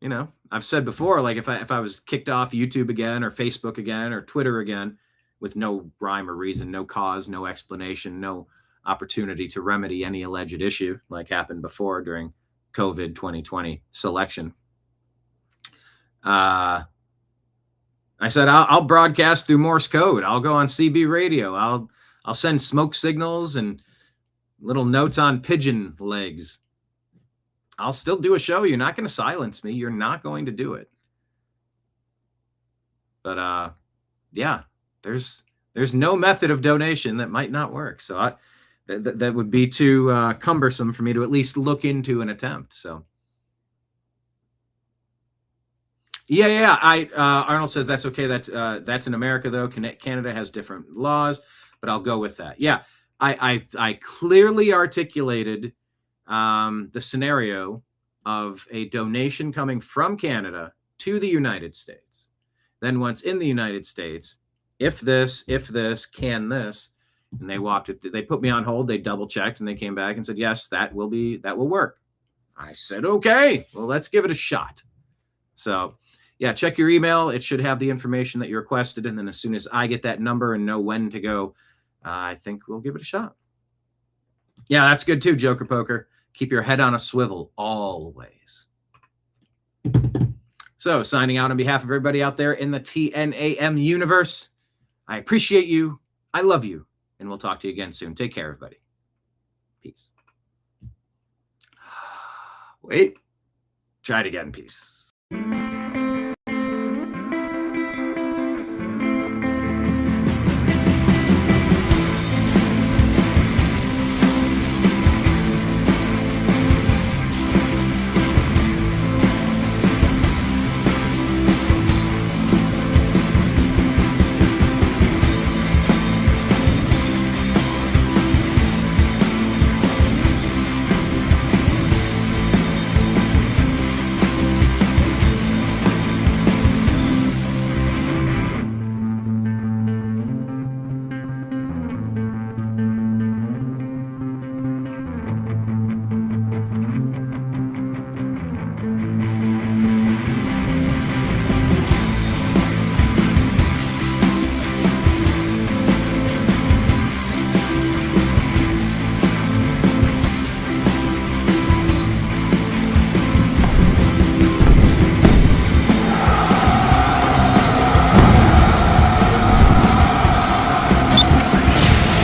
Speaker 1: You know, I've said before, like if I was kicked off YouTube again or Facebook again or Twitter again with no rhyme or reason, no cause, no explanation, no opportunity to remedy any alleged issue like happened before during COVID 2020 selection. I said, I'll broadcast through Morse code. I'll go on CB radio. I'll send smoke signals and little notes on pigeon legs. I'll still do a show. You're not going to silence me. You're not going to do it. But yeah, there's no method of donation that might not work. So that would be too cumbersome for me to at least look into an attempt. So yeah. Arnold says that's okay. That's in America though. Canada has different laws, but I'll go with that. Yeah, I clearly articulated the scenario of a donation coming from Canada to the United States. Then once in the United States, if this, can this, and they walked it. They put me on hold. They double checked and they came back and said, yes, that will work. I said, okay, well, let's give it a shot. So yeah, check your email. It should have the information that you requested. And then as soon as I get that number and know when to go, I think we'll give it a shot. Yeah, that's good too, Joker Poker. Keep your head on a swivel always. So signing out on behalf of everybody out there in the TNAM universe, I appreciate you. I love you. And we'll talk to you again soon. Take care, everybody. Peace. Wait. Try it again. Peace.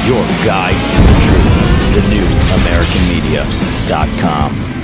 Speaker 3: Your guide to the truth, thenewamericanmedia.com.